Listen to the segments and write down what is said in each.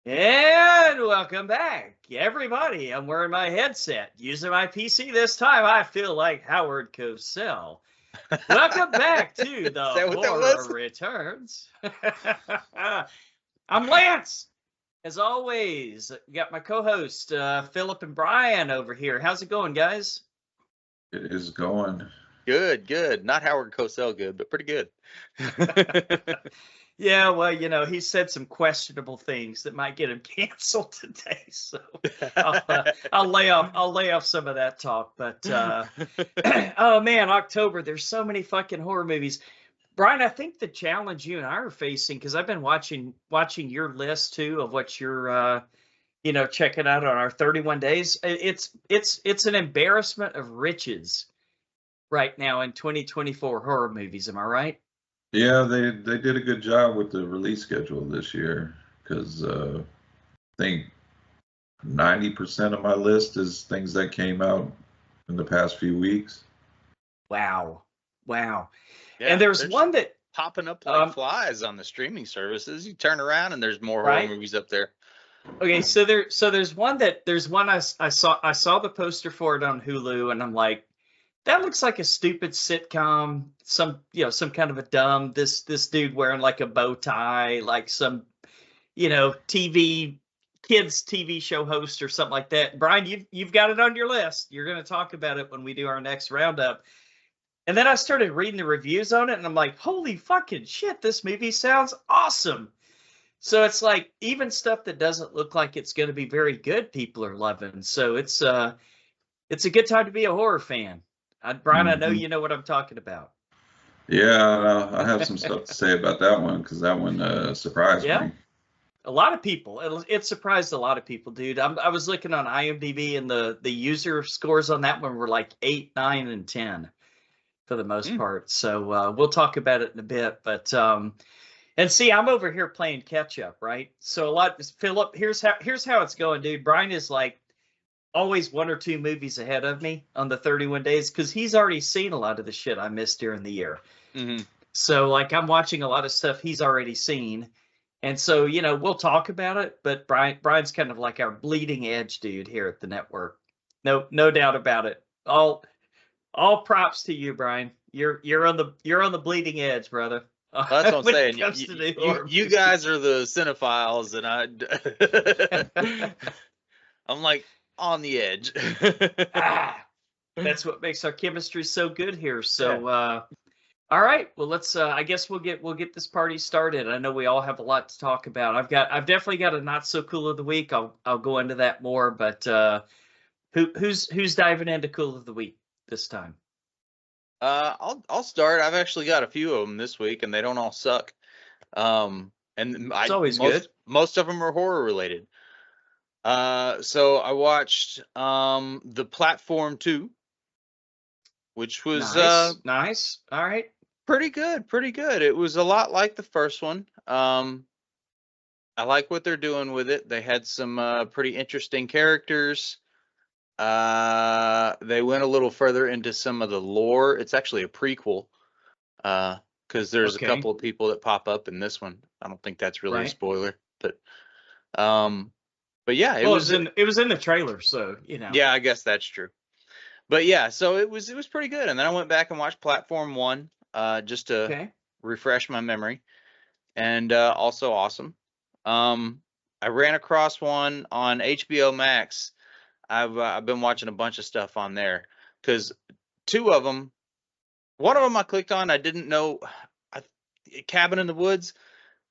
And welcome back, everybody. I'm wearing my headset, using my PC this time. I feel like Howard Cosell. Welcome back to Is the that what that Horror was? Returns. I'm Lance. As always, got my co-host Philip and Brian over here. How's it going, guys? It is going. Good, good. Not Howard Cosell good, but pretty good. Yeah, well, he said some questionable things that might get him canceled today. So I'll lay off some of that talk. But oh man, October, there's so many fucking horror movies. Brian, I think the challenge you and I are facing, because I've been watching your list too of what you're checking out on our 31 days. It's an embarrassment of riches right now in 2024 horror movies. Am I right? Yeah, they did a good job with the release schedule this year because I think 90% of my list is things that came out in the past few weeks. Wow. Yeah, And there's one that popping up like flies on the streaming services. You turn around and there's more horror movies up there. Okay, so there's one I saw the poster for it on Hulu, and I'm like, that looks like a stupid sitcom, some kind of a dumb this dude wearing like a bow tie, like some TV kids TV show host or something like that. Brian, you've got it on your list. You're going to talk about it when we do our next roundup. And then I started reading the reviews on it, and I'm like, holy fucking shit, this movie sounds awesome. So it's like even stuff that doesn't look like it's going to be very good, people are loving. So it's a good time to be a horror fan. Brian, I know you know what I'm talking about. Yeah, I have some stuff to say about that one because that one surprised me. A lot of people. It surprised a lot of people, dude. I was looking on IMDb, and the user scores on that one were like 8, 9, and 10 for the most part. So we'll talk about it in a bit. But and see, I'm over here playing catch up, right? So Philip, here's how it's going, dude. Brian is like always 1 or 2 movies ahead of me on the 31 days because he's already seen a lot of the shit I missed during the year. Mm-hmm. So like I'm watching a lot of stuff he's already seen. And so, we'll talk about it, but Brian's kind of like our bleeding edge dude here at the network. No doubt about it. All props to you, Brian. You're on the bleeding edge, brother. Well, that's what I'm saying. You guys are the cinephiles, and I'm like on the edge. That's what makes our chemistry so good here. So, all right. Well, let's. I guess we'll get this party started. I know we all have a lot to talk about. I've definitely got a not so cool of the week. I'll go into that more. But who's diving into cool of the week this time? I'll start. I've actually got a few of them this week, and they don't all suck. And it's always good. Most of them are horror related. So I watched The Platform 2, which was nice. All right. Pretty good. It was a lot like the first one. I like what they're doing with it. They had some pretty interesting characters. They went a little further into some of the lore. It's actually a prequel, because there's a couple of people that pop up in this one. I don't think that's really a spoiler, but yeah, it was in the trailer, so Yeah, I guess that's true. But yeah, so it was pretty good. And then I went back and watched Platform 1, just to refresh my memory, and also awesome. I ran across one on HBO Max. I've been watching a bunch of stuff on there because 2 of them, one of them I clicked on, I didn't know, Cabin in the Woods.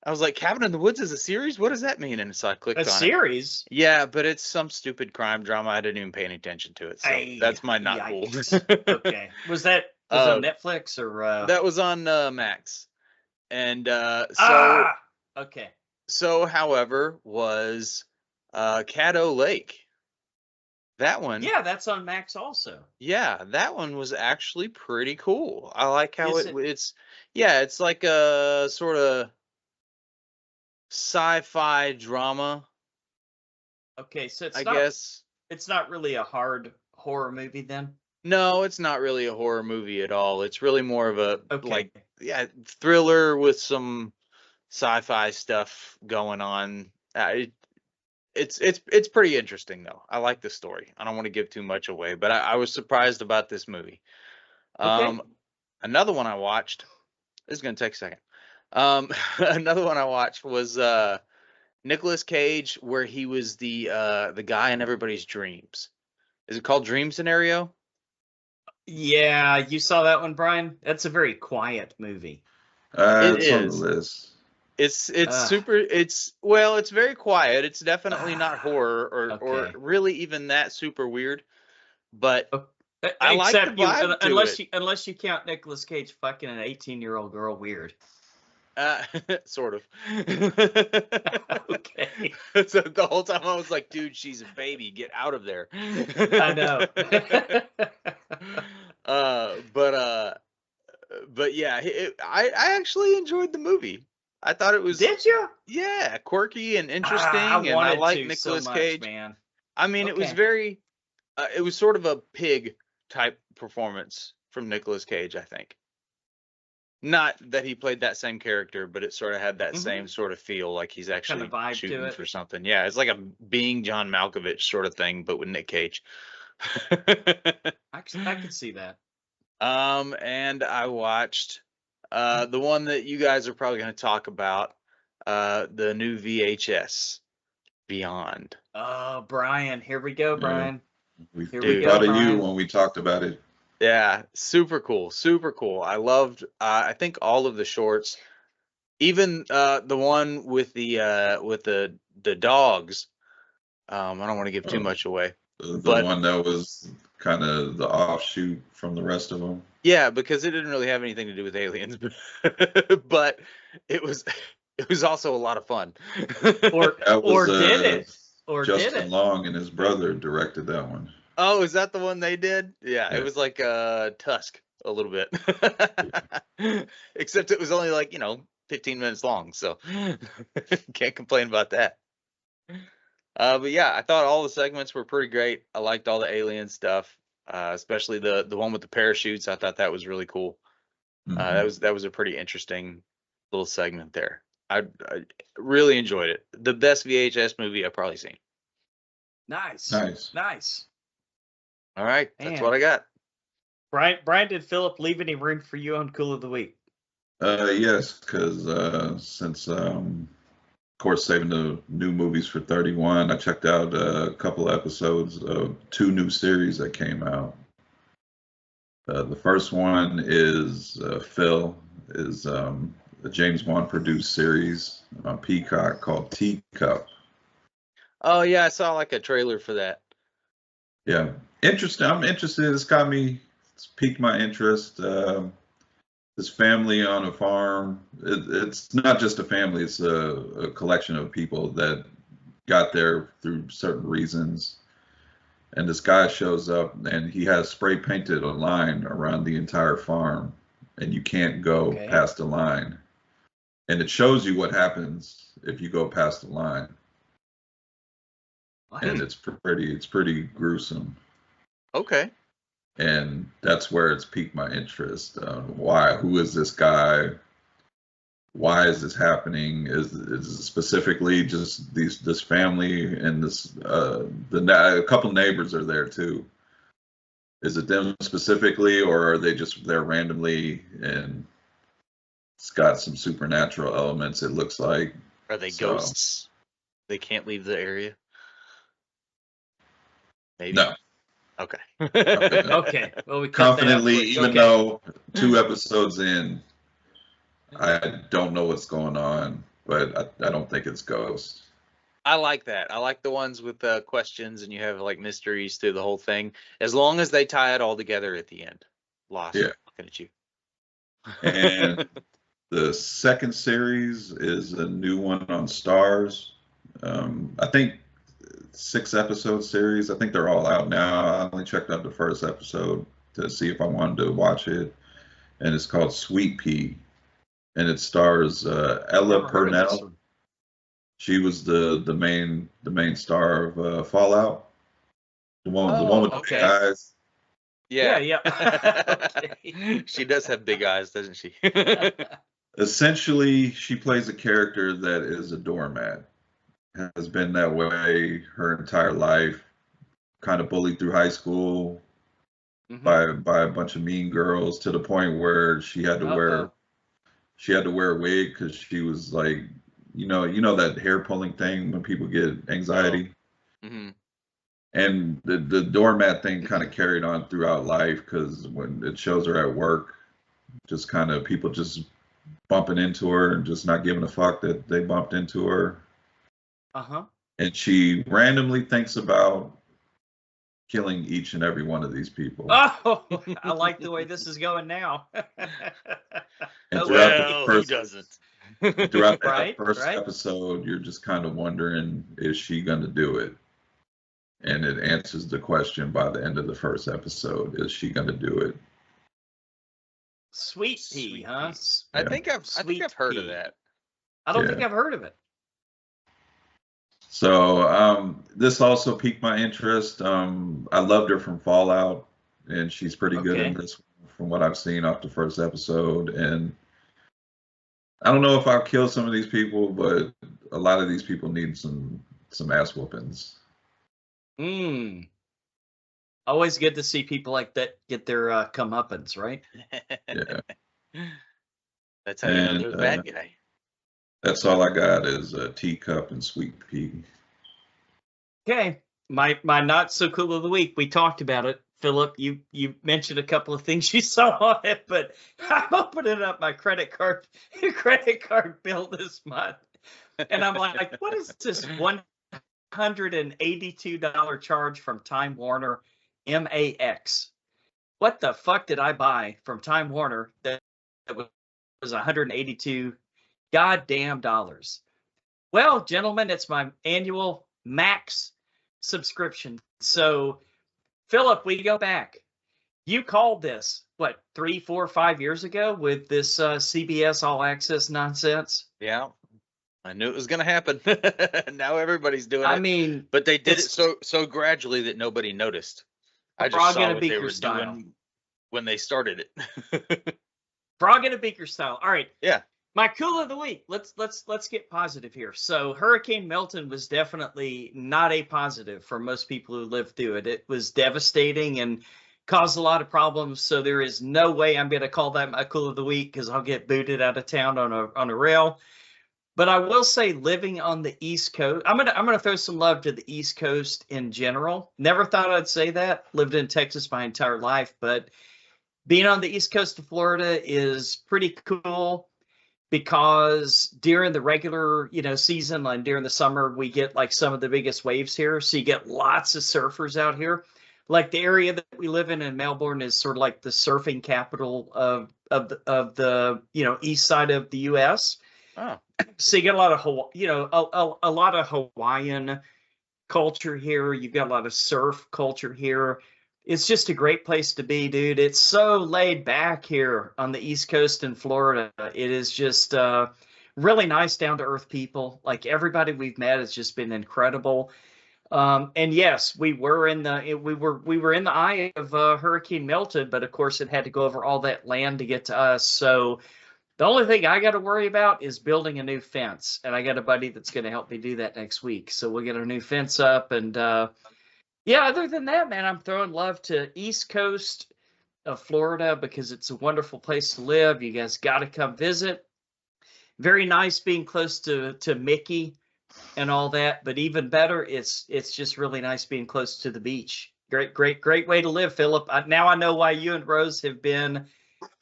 I was like, Cabin in the Woods is a series? What does that mean? And so I clicked on it. A series? Yeah, but it's some stupid crime drama. I didn't even pay any attention to it. So that's my not cool. Okay. Was that on Netflix or? That was on Max. And okay. So, however, was Caddo Lake. That one. Yeah, that's on Max also. Yeah, that one was actually pretty cool. I like how it's like a sort of sci-fi drama. Okay, so I guess it's not really a hard horror movie then? No, it's not really a horror movie at all. It's really more of a thriller with some sci-fi stuff going on. It's pretty interesting though. I like the story. I don't want to give too much away, but I was surprised about this movie. Okay. Another one I watched. This is gonna take a second. Another one I watched was Nicolas Cage, where he was the guy in everybody's dreams. Is it called Dream Scenario? Yeah, you saw that one, Brian? That's a very quiet movie. It's on the list. It's super. It's very quiet. It's definitely not horror or really even that super weird. But I like the vibe unless you count Nicolas Cage fucking an 18-year-old girl weird. Sort of. Okay. So the whole time I was like, dude, she's a baby. Get out of there. I know. But yeah, I actually enjoyed the movie. I thought it was. Did you? Yeah, quirky and interesting, and I like Nicolas Cage. Man. I mean, it was very. It was sort of a pig type performance from Nicolas Cage, I think. Not that he played that same character, but it sort of had that same sort of feel, like he's actually kind of shooting for something. Yeah, it's like a Being John Malkovich sort of thing, but with Nick Cage. I could see that. And I watched the one that you guys are probably going to talk about, the new VHS, Beyond. Oh, Brian, here we go, Brian. We thought of you when we talked about it. Yeah, super cool, super cool. I loved, I think all of the shorts, even the one with the dogs. I don't want to give too much away. The one that was kind of the offshoot from the rest of them. Yeah, because it didn't really have anything to do with aliens, but it was also a lot of fun. Or did it? Or Justin did it? Long and his brother directed that one. Oh, is that the one they did? Yeah, it was like Tusk a little bit. Except it was only like, 15 minutes long, so can't complain about that. But yeah, I thought all the segments were pretty great. I liked all the alien stuff, especially the one with the parachutes. I thought that was really cool. That was a pretty interesting little segment there. I really enjoyed it. The best VHS movie I've probably seen. Nice. All right, that's what I got. Brian, did Philip leave any room for you on Cool of the Week? Yes, because since of course saving the new movies for 31, I checked out a couple of episodes of 2 new series that came out. The first one is Phil, is a James Wan produced series on Peacock called Teacup. Oh yeah, I saw like a trailer for that. Yeah, interesting. I'm interested. It's piqued my interest. This family on a farm. It's not just a family. It's a collection of people that got there through certain reasons. And this guy shows up and he has spray painted a line around the entire farm, and you can't go past the line. And it shows you what happens if you go past the line. And it's pretty gruesome. Okay. And that's where it's piqued my interest. Who is this guy? Why is this happening? Is it specifically just this family and this a couple neighbors are there too? Is it them specifically, or are they just there randomly and it's got some supernatural elements? It looks like. Are they ghosts? They can't leave the area. Maybe. No. Okay. Okay. Well, we confidently, even though 2 episodes in, I don't know what's going on, but I don't think it's ghosts. I like that. I like the ones with questions and you have like mysteries through the whole thing, as long as they tie it all together at the end. Lost. Yeah. Looking at you. And the second series is a new one on Stars. I think 6-episode series. I think they're all out now. I only checked out the first episode to see if I wanted to watch it, and it's called Sweet Pea, and it stars Ella Purnell. She was the main star of Fallout, the one with the big eyes. Yeah. Okay. She does have big eyes, doesn't she? Essentially, she plays a character that is a doormat. has been that way her entire life. Kind of bullied through high school by a bunch of mean girls to the point where she had to wear a wig because she was like, you know that hair pulling thing when people get anxiety. And the doormat thing kind of carried on throughout life because when it shows her at work, just kind of people just bumping into her and just not giving a fuck that they bumped into her. And she randomly thinks about killing each and every one of these people. Oh, I like the way this is going now. And throughout the first episode, you're just kind of wondering, is she going to do it? And it answers the question by the end of the first episode: is she going to do it? Sweet pea, huh? I think I've heard of that. I don't think I've heard of it. So this also piqued my interest. I loved her from Fallout, and she's pretty good in this from what I've seen off the first episode. And I don't know if I'll kill some of these people, but a lot of these people need some ass whoopings. Always good to see people like that get their comeuppance, right? Yeah. That's how you know they're the bad guy. That's all I got is a teacup and sweet pea. Okay, my not so cool of the week. We talked about it, Philip. You mentioned a couple of things you saw on it, but I'm opening up my credit card bill this month, and I'm like, what is this $182 charge from Time Warner MAX? What the fuck did I buy from Time Warner that was $182 goddamn dollars? Well, gentlemen, it's my annual Max subscription. So, Philip, we go back. You called this, what, 3, 4, 5 years ago with this CBS All Access nonsense? Yeah. I knew it was going to happen. Now everybody's doing it. I mean, but they did it so gradually that nobody noticed. I just saw what they were doing when they started it. Frog in a beaker style. All right. Yeah. My cool of the week. Let's get positive here. So Hurricane Milton was definitely not a positive for most people who lived through it. It was devastating and caused a lot of problems. So there is no way I'm going to call that my cool of the week because I'll get booted out of town on a rail. But I will say, living on the East Coast, I'm gonna throw some love to the East Coast in general. Never thought I'd say that. Lived in Texas my entire life, but being on the East Coast of Florida is pretty cool because during the regular, season and during the summer, we get like some of the biggest waves here. So you get lots of surfers out here. Like the area that we live in Melbourne is sort of like the surfing capital of the east side of the U.S. Oh. So you get a lot of a lot of Hawaiian culture here. You've got a lot of surf culture here. It's just a great place to be, dude. It's so laid back here on the East Coast in Florida. It is just really nice, down to earth people. Like everybody we've met has just been incredible. And yes, we were in the eye of Hurricane Milton, but of course it had to go over all that land to get to us. So the only thing I got to worry about is building a new fence, and I got a buddy that's going to help me do that next week. So we'll get a new fence up, and yeah, other than that, man, I'm throwing love to East Coast of Florida because it's a wonderful place to live. You guys got to come visit. Very nice being close to Mickey and all that, but even better, it's just really nice being close to the beach. Great way to live, Philip. Now I know why you and Rose have been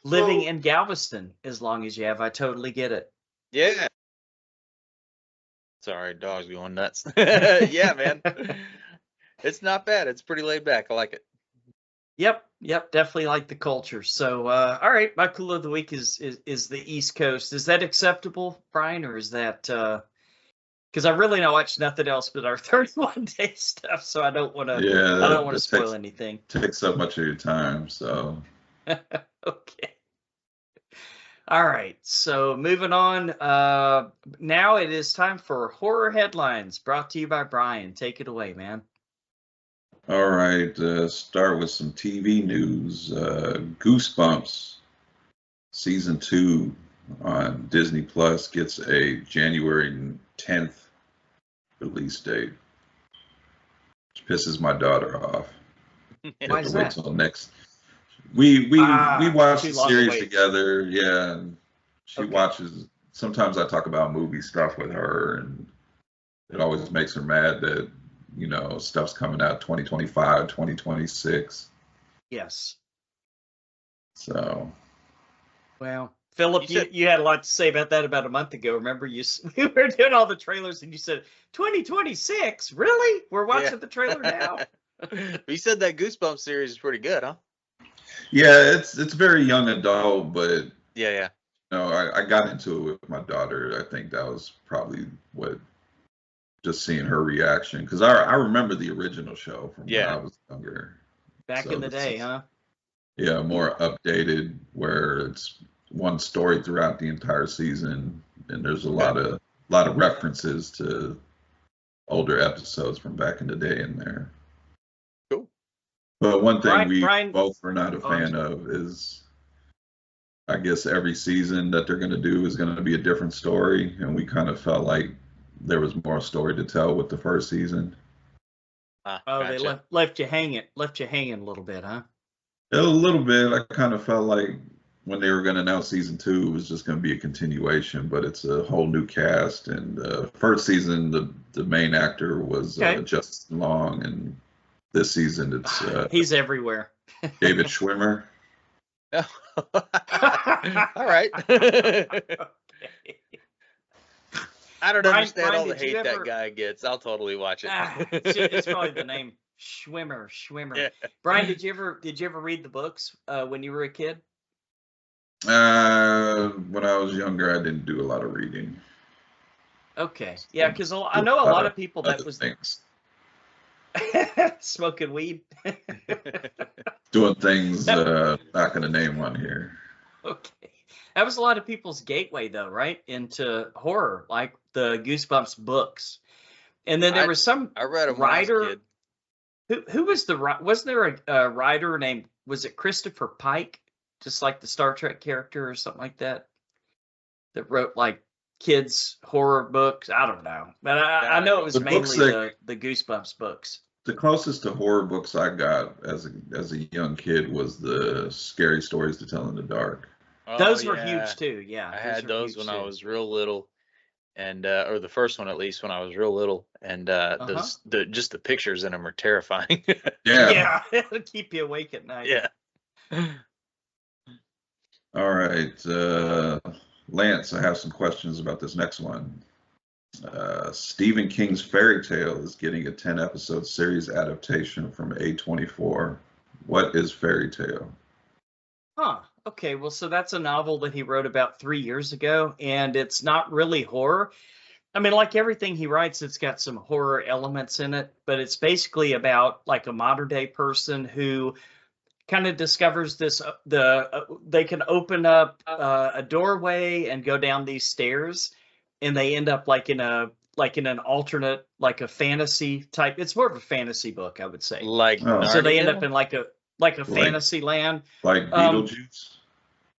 living in Galveston as long as you have. I totally get it. Yeah. Sorry, dog's going nuts. Yeah, man. It's not bad. It's pretty laid back. I like it. Yep. Definitely like the culture. So, all right, my cool of the week is the East Coast. Is that acceptable, Brian, or is that because I really don't watch nothing else but our 31-day stuff, so I don't want to. Yeah, I don't want to spoil anything. Takes up much of your time, so. Okay. All right. So moving on. Now it is time for horror headlines, brought to you by Brian. Take it away, man. All right, start with some TV news. Goosebumps season 2 on Disney Plus gets a January 10th release date, which pisses my daughter off. Why is that? Wait till next. We watch the series together, yeah. And she watches. Sometimes I talk about movie stuff with her, and it always makes her mad that stuff's coming out 2025, 2026. Yes. So. Well, Philip, you had a lot to say about that about a month ago. Remember, we were doing all the trailers, and you said 2026. Really? We're watching the trailer now. You said that Goosebumps series is pretty good, huh? Yeah, it's very young adult, but yeah. I got into it with my daughter. I think that was probably what, just seeing her reaction, because I remember the original show from when I was younger. Back in the day, huh? Yeah, more updated, where it's one story throughout the entire season, and there's a lot of references to older episodes from back in the day in there. Cool. But one thing Brian, both are not a fan of is, I guess, every season that they're going to do is going to be a different story, and we kind of felt like there was more story to tell with the first season. They left you hanging a little bit, huh? A little bit. I kind of felt like when they were going to announce season 2, it was just going to be a continuation, but it's a whole new cast. And first season, the main actor was Justin Long, and this season it's he's everywhere. David Schwimmer. All right. I don't understand all the hate that guy gets. I'll totally watch it. It's probably the name Schwimmer. Yeah. Brian, did you ever read the books when you were a kid? When I was younger, I didn't do a lot of reading. Okay, yeah, because I know a lot of people that was things. Smoking weed, doing things not going to name one here. Okay, that was a lot of people's gateway, though, right, into horror, like the Goosebumps books. And then there was some writer. Who was wasn't there a writer named, was it Christopher Pike, just like the Star Trek character or something like that wrote like kids horror books? I don't know, but I know it was mainly the Goosebumps books. The closest to horror books I got as a young kid was the Scary Stories to Tell in the Dark. Those were huge too. Yeah, I had those when I was real little, and or the first one at least when I was real little, and just the pictures in them are terrifying. Yeah, it'll keep you awake at night. Yeah. All right, Lance, I have some questions about this next one. Stephen King's Fairy Tale is getting a 10-episode series adaptation from A24. What is Fairy Tale? Huh. Okay, well, so that's a novel that he wrote about 3 years ago, and it's not really horror. I mean, like everything he writes, it's got some horror elements in it, but it's basically about like a modern day person who kind of discovers this, they can open up a doorway and go down these stairs, and they end up like in an alternate, like a fantasy type. It's more of a fantasy book, I would say. So they end up in like a fantasy land. Like Beetlejuice?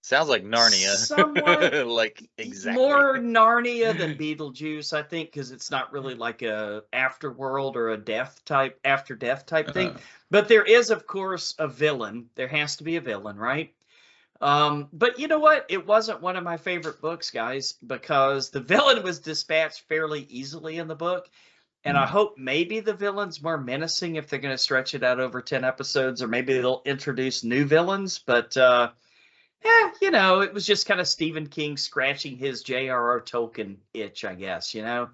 Sounds like Narnia. Somewhat. Like exactly. More Narnia than Beetlejuice, I think, because it's not really like a afterworld or a after death type thing. But there is, of course, a villain. There has to be a villain, right? But you know what? It wasn't one of my favorite books, guys, because the villain was dispatched fairly easily in the book. And I hope maybe the villain's more menacing if they're going to stretch it out over 10 episodes, or maybe they'll introduce new villains. But, it was just kind of Stephen King scratching his J.R.R. Tolkien itch, I guess, kind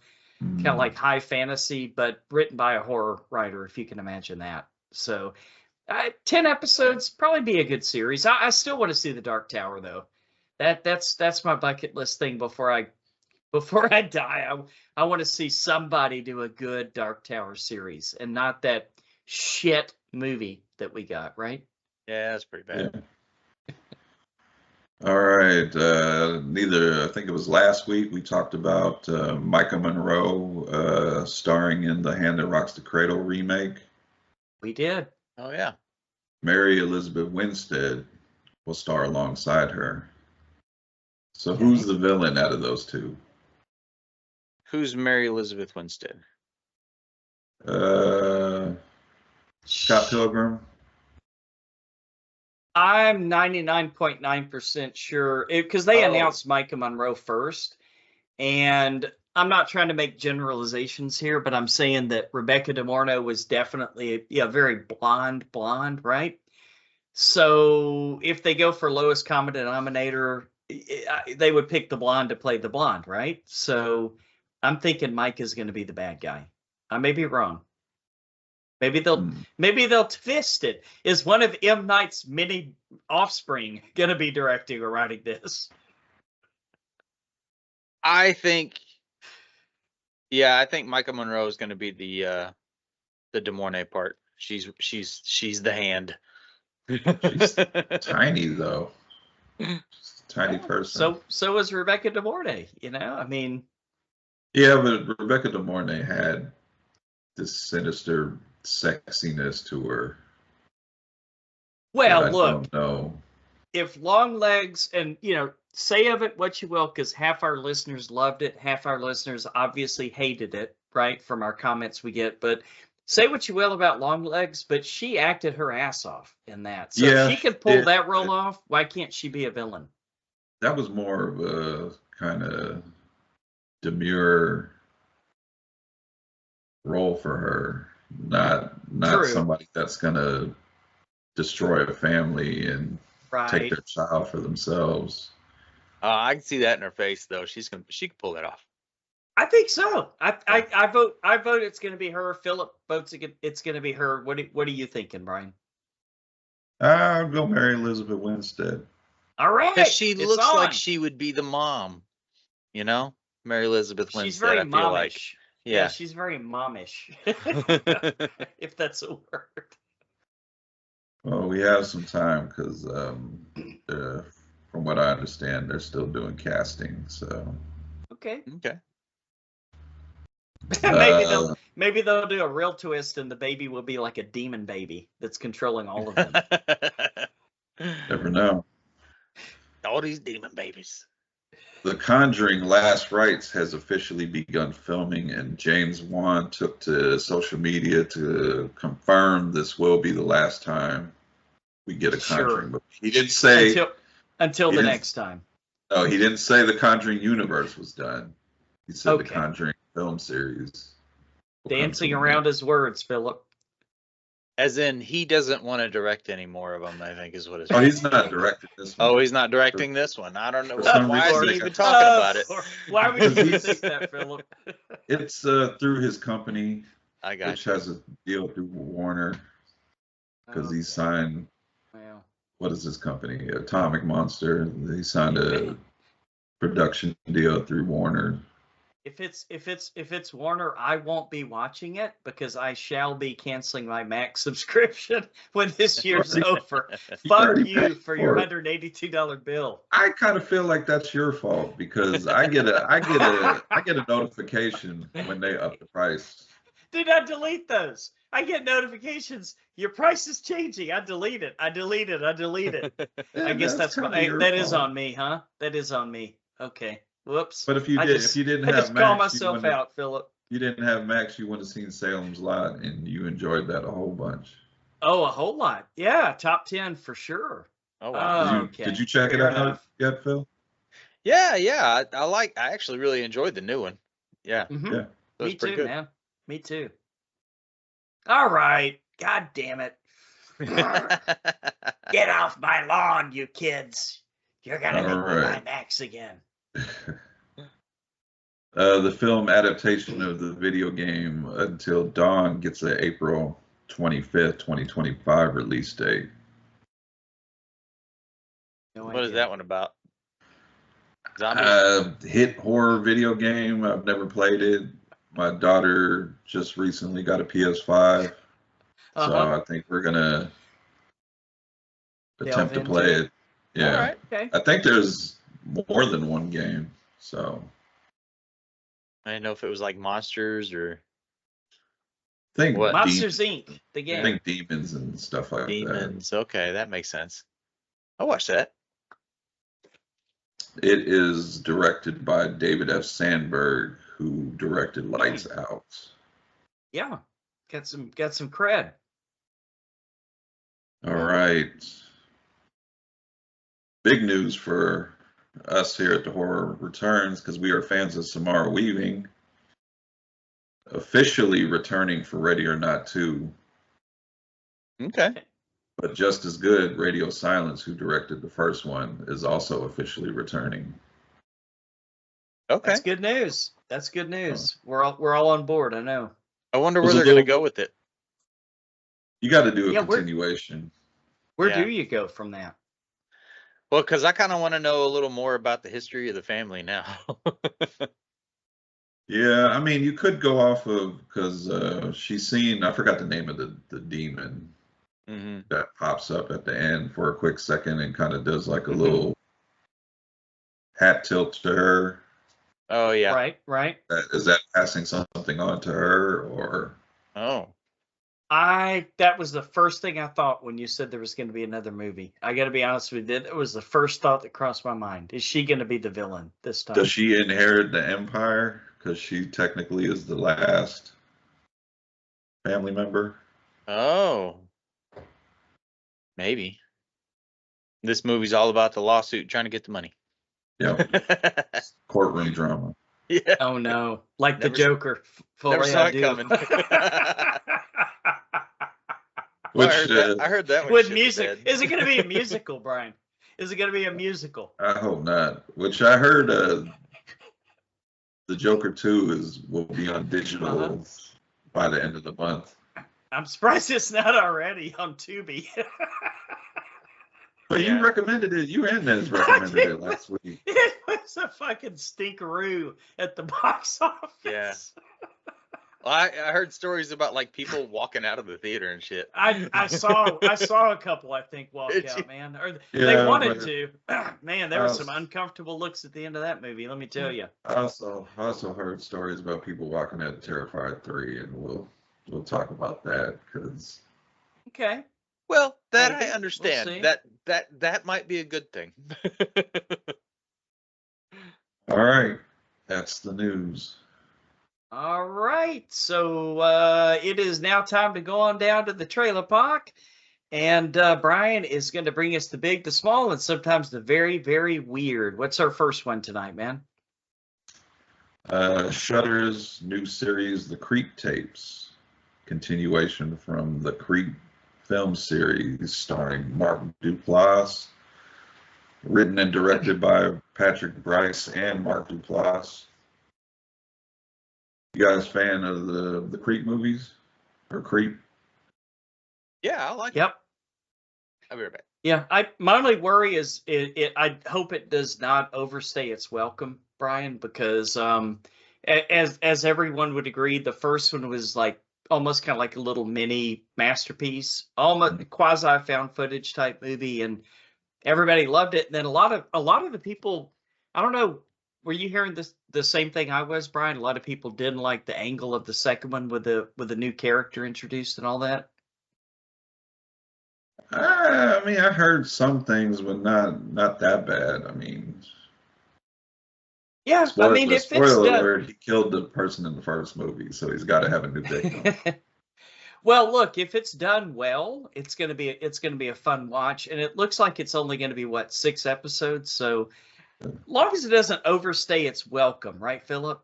of like high fantasy, but written by a horror writer, if you can imagine that. So 10 episodes, probably be a good series. I still want to see the Dark Tower, though. That's my bucket list thing before I die. I want to see somebody do a good Dark Tower series and not that shit movie that we got, right? Yeah, that's pretty bad. Yeah. All right. I think it was last week, we talked about Micah Monroe starring in the Hand That Rocks the Cradle remake. We did. Oh, yeah. Mary Elizabeth Winstead will star alongside her. So who's the villain out of those two? Who's Mary Elizabeth Winstead? Scott Pilgrim. I'm 99.9% sure because they announced Micah Monroe first, and I'm not trying to make generalizations here, but I'm saying that Rebecca De Mornay was definitely very blonde, right? So if they go for lowest common denominator, they would pick the blonde to play the blonde, right? So I'm thinking Mike is going to be the bad guy. I may be wrong. Maybe they'll twist it. Is one of M. Night's many offspring going to be directing or writing this? I think Micah Monroe is going to be the De Mornay part. She's the hand. She's tiny though. She's a tiny person. So is Rebecca De Mornay. I mean. Yeah, but Rebecca De Mornay had this sinister sexiness to her. Well, look. If Longlegs, and say of it what you will, because half our listeners loved it, half our listeners obviously hated it, right, from our comments we get. But say what you will about Longlegs, but she acted her ass off in that. So if she could pull that role off, why can't she be a villain? That was more of a kind of demure role for her, not somebody that's gonna destroy a family and take their child for themselves. I can see that in her face, though. She can pull that off. I think so. I vote it's going to be her. Philip votes it's going to be her. What are you thinking, Brian? I'll go Mary Elizabeth Winstead. All right. Because she looks like she would be the mom. Mary Elizabeth Winstead. She's very momish. Like. Yeah, she's very momish. If that's a word. Well, we have some time because, from what I understand, they're still doing casting. So. Okay. Maybe they'll do a real twist, and the baby will be like a demon baby that's controlling all of them. Never know. All these demon babies. The Conjuring: Last Rites has officially begun filming, and James Wan took to social media to confirm this will be the last time we get a Conjuring movie. He didn't say until the next time. No, he didn't say the Conjuring universe was done. He said the Conjuring film series. Dancing around his words, Philip. As in, he doesn't want to direct any more of them, I think is what it's. Oh, he's not directing this one. Oh, he's not directing this one. I don't know. Why is he even talking about it? Why would you think that, Philip? It's through his company, which has a deal through Warner, because he signed. Wow. What is his company? Atomic Monster. He signed a production deal through Warner. If it's Warner, I won't be watching it because I shall be canceling my Max subscription when this year's over. Fuck you for your $182 bill. I kind of feel like that's your fault because I get a notification when they up the price. Dude, I delete those. I get notifications. Your price is changing. I delete it. I delete it. I guess that is on me, huh? That is on me. Okay. Whoops. But if you didn't have Max, call myself out, Philip. You didn't have Max, you would have seen Salem's Lot, and you enjoyed that a whole bunch. Oh, a whole lot. Yeah, top 10 for sure. Oh wow. Did you check it out yet, Phil? Yeah. I actually really enjoyed the new one. Yeah. Mm-hmm. Yeah. Me too, man. Me too. All right. God damn it. Get off my lawn, you kids. You're gonna make my Max again. The film adaptation of the video game Until Dawn gets an April 25th, 2025 release date. What is that one about? Hit horror video game. I've never played it. My daughter just recently got a PS5, so I think we're gonna attempt to play it. Yeah. All right, okay. I think there's more than one game, so. I didn't know if it was like Monsters or. Monsters Inc. The game. I think demons and stuff like that. Demons. Okay, that makes sense. I'll watch that. It is directed by David F. Sandberg, who directed Lights Out. Yeah. Got some cred. All right. Big news for us here at the Horror Returns, because we are fans of Samara Weaving, officially returning for Ready or Not 2. Okay. But just as good, Radio Silence, who directed the first one, is also officially returning. Okay. That's good news. That's good news. We're all on board. I know. I wonder where they're going to go with it. You got to do a continuation. Where do you go from that? Well, because I kind of want to know a little more about the history of the family now. Yeah, I mean, you could go off of, because she's seen, I forgot the name of the demon that pops up at the end for a quick second and kind of does like a little hat tilt to her. Oh, yeah. Right. Is that passing something on to her, or? Oh. That was the first thing I thought when you said there was going to be another movie. I got to be honest with you. That was the first thought that crossed my mind. Is she going to be the villain this time? Does she inherit the empire? Because she technically is the last family member. Oh. Maybe. This movie's all about the lawsuit, trying to get the money. Yeah. Courtroom drama. Yeah. Oh no! Like the Joker. Never saw it coming. Which, I heard that one with music. Is it going to be a musical, Brian? Is it going to be a musical? I hope not. Which I heard the Joker 2 will be on digital by the end of the month. I'm surprised it's not already on Tubi. But you recommended it. You and Nez recommended it last week. It was a fucking stinkeroo at the box office. Yeah. Well, I heard stories about like people walking out of the theater and shit. I saw a couple, I think, walk out, man. Or they wanted to. Man, there were some uncomfortable looks at the end of that movie. Let me tell you. I also heard stories about people walking out of Terrifier 3, and we'll talk about that because. Okay. Well, that I understand. We'll that might be a good thing. All right, that's the news. All right, so it is now time to go on down to the trailer park, and Brian is going to bring us the big, the small, and sometimes the very, very weird. What's our first one tonight, man? Shudder's new series, The Creep Tapes, continuation from the Creep film series starring Mark Duplass, written and directed by Patrick Bryce and Mark Duplass. You guys fan of the Creep movies or Creep? Yeah, I like it. I'll be right back. Yeah, my only worry is I hope it does not overstay its welcome, Brian, because as everyone would agree, the first one was like almost kind of like a little mini masterpiece, almost quasi found footage type movie, and everybody loved it. And then a lot of the people, I don't know, were you hearing the same thing I was, Brian? A lot of people didn't like the angle of the second one with the new character introduced and all that. I mean, I heard some things, but not that bad. I mean, yeah, I mean, if it's spoiler alert, he killed the person in the first movie, so he's got to have a new victim. Well, look, if it's done well, it's gonna be a fun watch, and it looks like it's only gonna be 6 episodes, so as long as it doesn't overstay its welcome, right, Philip?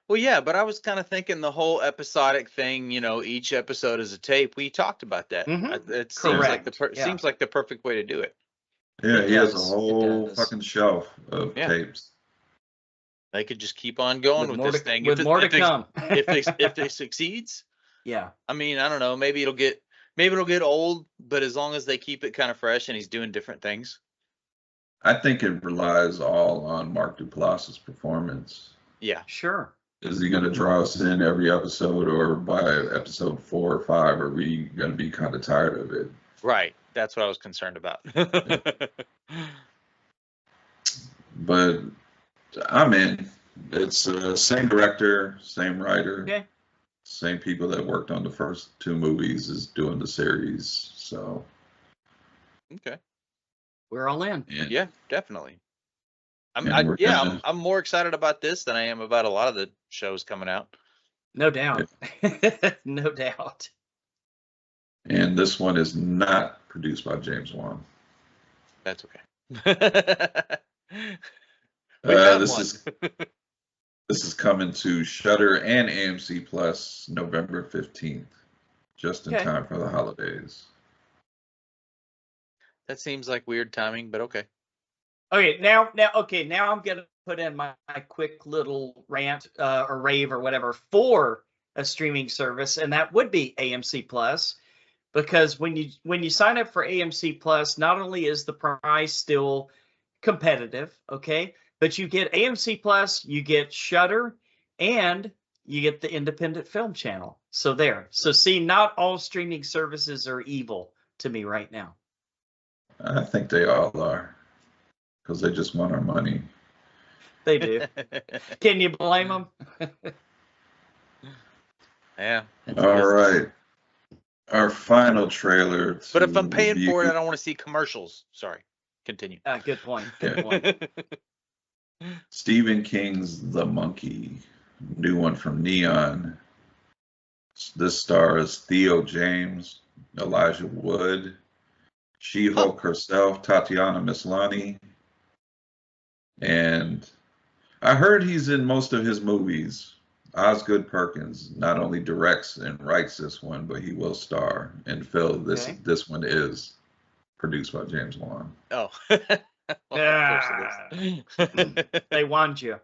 Well, yeah, but I was kind of thinking the whole episodic thing, each episode is a tape. We talked about that. It seems like the perfect way to do it. Yeah, he has a whole fucking shelf of tapes. They could just keep on going with this thing. With more to come. If they succeeds, yeah. I mean, I don't know. Maybe it'll get old, but as long as they keep it kind of fresh and he's doing different things. I think it relies all on Mark Duplass's performance. Yeah, sure. Is he going to draw us in every episode, or by episode 4 or 5, are we going to be kind of tired of it? Right. That's what I was concerned about. But I'm in. It's same director, same writer, same people that worked on the first 2 movies is doing the series. So, okay, we're all in. Yeah, definitely. I'm more excited about this than I am about a lot of the shows coming out. No doubt. No doubt. And this one is not produced by James Wan. That's okay. We found This one. this is coming to Shudder and AMC Plus November 15th, just in Okay. time for the holidays. That seems like weird timing, but okay. Okay, now I'm gonna put in my quick little rant or rave or whatever for a streaming service, and that would be AMC Plus, because when you sign up for AMC Plus, not only is the price still competitive, okay, but you get AMC Plus, you get Shudder, and you get the independent film channel. So there. So see, not all streaming services are evil to me right now. I think they all are, because they just want our money. They do. Can you blame them? Yeah. All right. Our final trailer. But if I'm paying for it, I don't want to see commercials. Sorry. Continue. Good point. Good point. Stephen King's The Monkey, new one from Neon. This stars Theo James, Elijah Wood, She-Hulk herself, Tatiana Maslany, and I heard he's in most of his movies. Osgood Perkins not only directs and writes this one, but he will star. And Phil, this one is produced by James Wan. Oh. Well, they want you.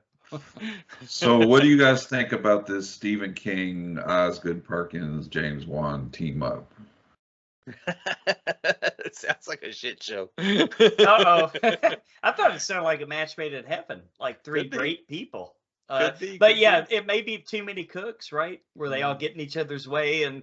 So what do you guys think about this Stephen King, Osgood Perkins, James Wan team up? It sounds like a shit show. Uh-oh. I thought it sounded like a match made in heaven, like three great people. But yeah, it may be too many cooks, right? Where they all get in each other's way, and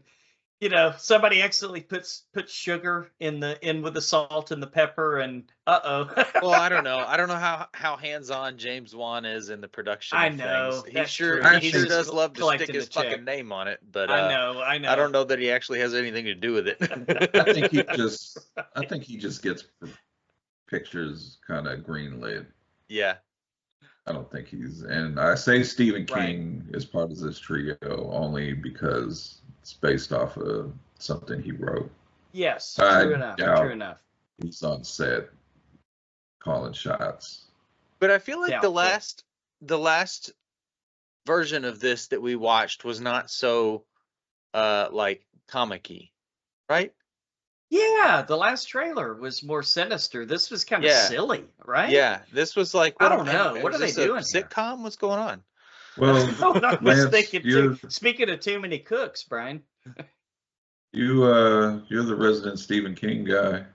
somebody accidentally puts sugar in with the salt and the pepper, and well, I don't know how hands-on James Wan is in the production. I of know things. He sure does love to stick his check. fucking name on it, but I know. I don't know that he actually has anything to do with it. I think he just gets pictures kind of greenlit. Yeah. I don't think and I say Stephen King is part of this trio only because it's based off of something he wrote. Yes, true enough. He's on set calling shots. But I feel like the last version of this that we watched was not so like comic-y, right? Yeah, the last trailer was more sinister. This was kind of silly, right? Yeah, this was like, I don't know. What are they doing? Sitcom? What's going on? Well, I was thinking too. Speaking of too many cooks, Brian. You're the resident Stephen King guy.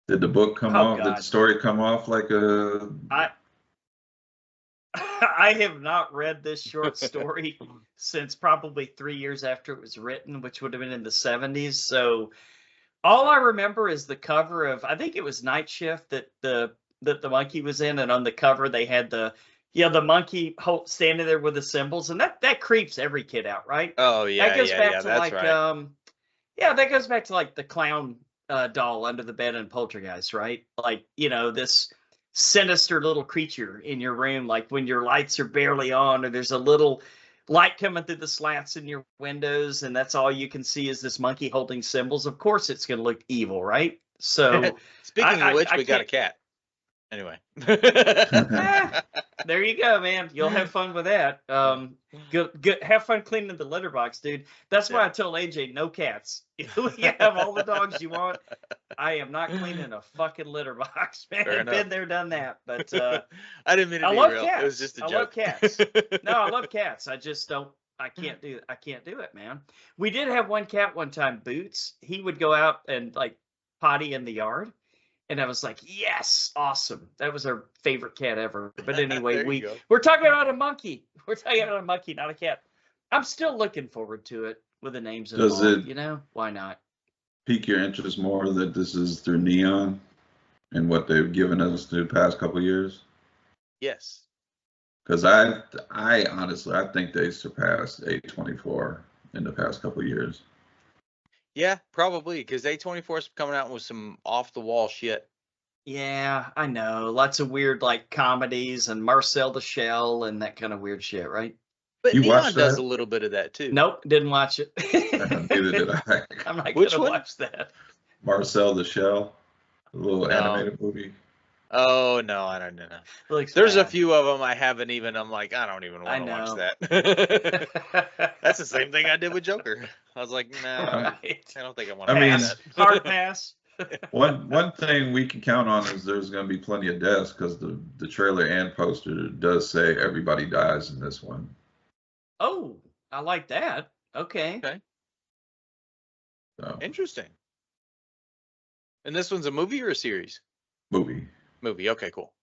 Did the book come off? God. Did the story come off like a? I have not read this short story since probably 3 years after it was written, which would have been in the 70s. So all I remember is the cover of, I think it was Night Shift that the monkey was in, and on the cover they had the monkey standing there with the symbols, and that creeps every kid out, right? Oh yeah, that goes back to that's like right. that goes back to like the clown doll under the bed in Poltergeist, right? Like this sinister little creature in your room, like when your lights are barely on, or there's a little light coming through the slats in your windows, and that's all you can see is this monkey holding symbols. Of course, it's going to look evil, right? So, speaking of which, we got a cat. Anyway, there you go, man. You'll have fun with that. Good. Have fun cleaning the litter box, dude. That's why I told AJ no cats. You have all the dogs you want. I am not cleaning a fucking litter box, man. I've been there, done that. But I didn't mean to be love real. Cats. It was just a joke. I love cats. No, I love cats. I just don't. I can't do it, man. We did have one cat one time, Boots. He would go out and like potty in the yard. And I was like, yes, awesome. That was our favorite cat ever. But anyway, we're talking about a monkey. We're talking about a monkey, not a cat. I'm still looking forward to it with the names involved. Does it, why not? Pique your interest more that this is through Neon and what they've given us the past couple of years? Yes. Because I honestly, I think they surpassed A24 in the past couple of years. Yeah, probably, because A24 is coming out with some off-the-wall shit. Yeah, I know. Lots of weird, like, comedies and Marcel the Shell and that kind of weird shit, right? But You Neon watched does that? a little bit of that too. Nope, didn't watch it. Neither did I. I'm not Which gonna one? watch that. Marcel the Shell, a little No. animated movie. Oh no, I don't know. There's a few of them I haven't even. I'm like, I don't even want to watch that. That's the same thing I did with Joker. I was like, no, Right. I don't think I want to I watch mean, that. Hard pass. One thing we can count on is there's going to be plenty of deaths because the trailer and poster does say everybody dies in this one. Oh, I like that. Okay. Okay. So, Interesting. And this one's a movie or a series? movie. Movie. Okay, cool.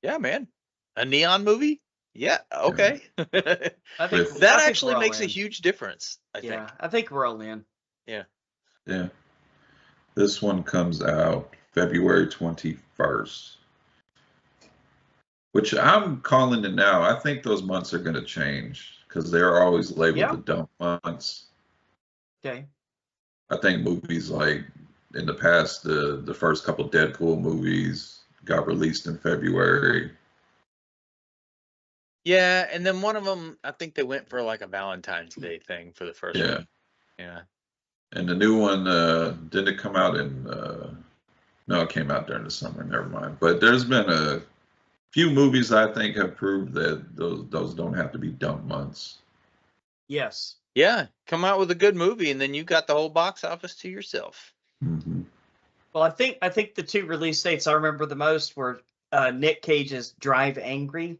Yeah, man. A Neon movie? Yeah. Okay. I think that actually makes a huge difference. I think. I think we're all in. Yeah. Yeah. This one comes out February 21st, which I'm calling it now. I think those months are going to change because they're always labeled the dump months. Okay. I think movies like in the past, the first couple Deadpool movies got released in February. Yeah, and then one of them, I think they went for like a Valentine's Day thing for the first one. Yeah. And the new one, didn't it come out in, no, it came out during the summer, never mind. But there's been a few movies I think have proved that those don't have to be dump months. Yes. Yeah, come out with a good movie and then you got the whole box office to yourself. Mm-hmm. Well, I think the two release dates I remember the most were Nick Cage's Drive Angry.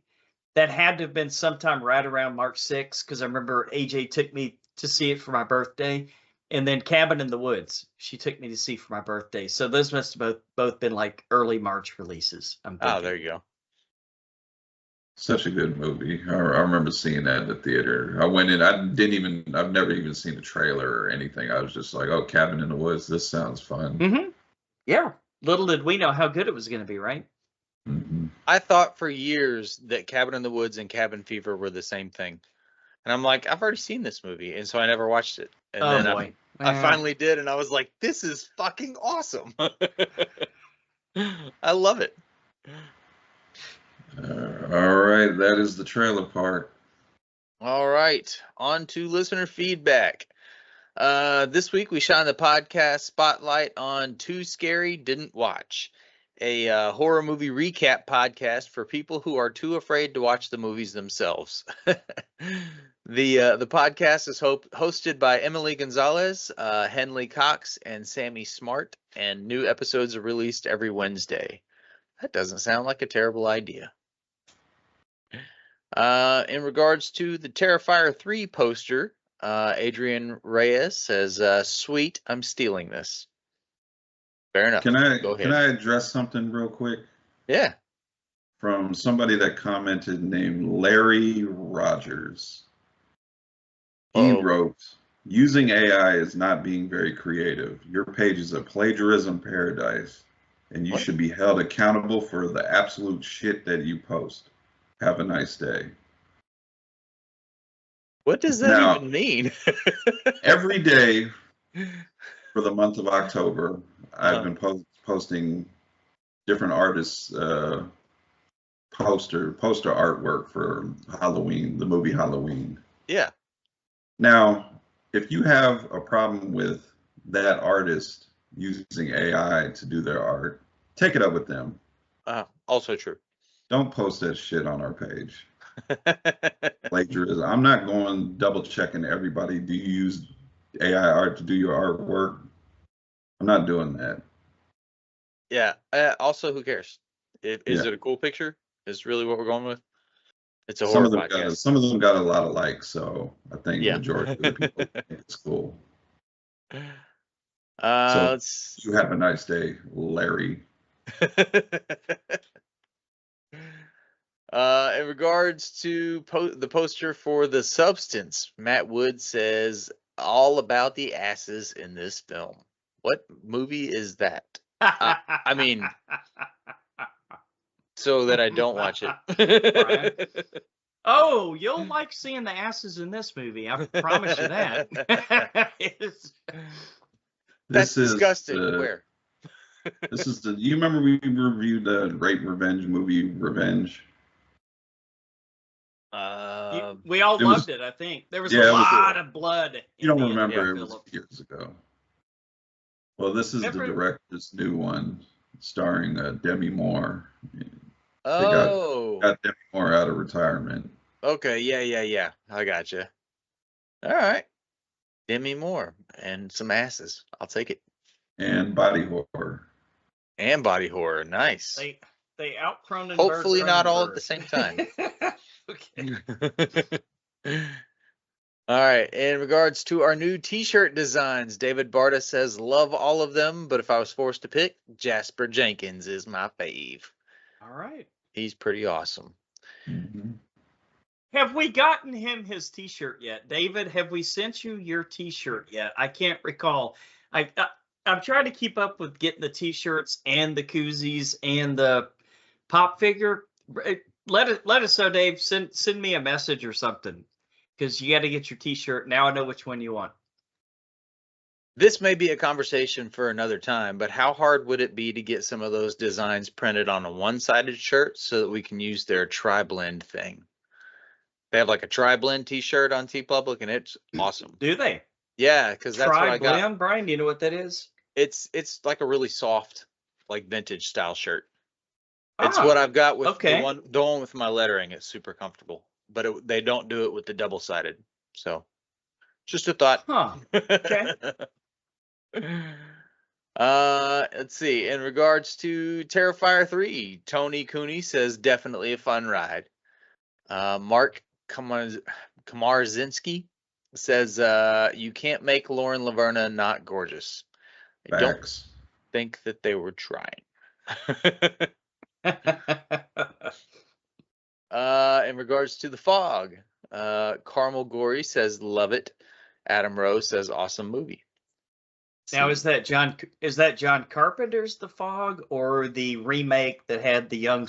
That had to have been sometime right around March 6th because I remember AJ took me to see it for my birthday. And then Cabin in the Woods, she took me to see for my birthday. So those must have both been like early March releases. Oh, there you go. Such a good movie. I remember seeing that in the theater. I went in. I've never even seen the trailer or anything. I was just like, oh, Cabin in the Woods. This sounds fun. Mm-hmm. Yeah. Little did we know how good it was going to be, right? Mm-hmm. I thought for years that Cabin in the Woods and Cabin Fever were the same thing. And I'm like, I've already seen this movie. And so I never watched it. And then I finally did. And I was like, this is fucking awesome. I love it. All right. That is the trailer part. All right. On to listener feedback. This week we shine the podcast spotlight on Too Scary Didn't Watch, a horror movie recap podcast for people who are too afraid to watch the movies themselves. The podcast is hosted by Emily Gonzalez, Henley Cox, and Sammy Smart, and new episodes are released every Wednesday. That doesn't sound like a terrible idea. In regards to the Terrifier 3 poster, Adrian Reyes says, sweet, I'm stealing this. Fair enough. Can Go ahead. Can I address something real quick? Yeah. From somebody that commented named Larry Rogers. He wrote, using AI is not being very creative. Your page is a plagiarism paradise, and you should be held accountable for the absolute shit that you post. Have a nice day. What does that even mean? Every day for the month of October, I've been posting different artists' poster artwork for Halloween, the movie Halloween. Yeah. Now, if you have a problem with that artist using AI to do their art, take it up with them. Also true. Don't post that shit on our page. Plagiarism. I'm not going double checking everybody. Do you use AI art to do your artwork? I'm not doing that. Yeah. Also, who cares? Is it a cool picture? Is really what we're going with? It's a horror podcast. Some of them got a lot of likes, so I think the majority of the people think it's cool. So you have a nice day, Larry. In regards to the poster for The Substance, Matt Wood says all about the asses in this film. What movie is that? I mean, so that I don't watch it. Oh, you'll like seeing the asses in this movie. I promise you that. That's disgusting. Where? This is you remember we reviewed the Rape Revenge movie, Revenge? We all loved it, I think. There was a lot of blood. You don't remember, it was years ago. Well, this is the director's new one, starring Demi Moore. Oh. Got Demi Moore out of retirement. Okay, yeah. I gotcha. All right. Demi Moore and some asses. I'll take it. And body horror. Nice. They out Cronenberg. Hopefully not all at the same time. Okay. All right. In regards to our new T-shirt designs, David Barta says, love all of them, but if I was forced to pick, Jasper Jenkins is my fave. All right. He's pretty awesome. Mm-hmm. Have we gotten him his T-shirt yet? David, have we sent you your T-shirt yet? I can't recall. I'm trying to keep up with getting the T-shirts and the koozies and the pop figure. Let us know, Dave. Send me a message or something, because you got to get your T-shirt. Now I know which one you want. This may be a conversation for another time, but how hard would it be to get some of those designs printed on a one-sided shirt so that we can use their tri-blend thing? They have like a tri-blend T-shirt on TeePublic, and it's awesome. Do they? Yeah, because that's what I got. Tri-blend, Brian, do you know what that is? It's like a really soft, like vintage style shirt. It's what I've got with the one with my lettering. It's super comfortable, but they don't do it with the double-sided. So, just a thought. Huh. Okay. Let's see. In regards to Terrifier 3, Tony Cooney says definitely a fun ride. Mark Kamarzinski says you can't make Lauren Laverna not gorgeous. I don't think that they were trying. In regards to The Fog, Carmel Gory says love it. Adam Rowe says awesome movie. Now, is that John Carpenter's The Fog, or the remake that had the young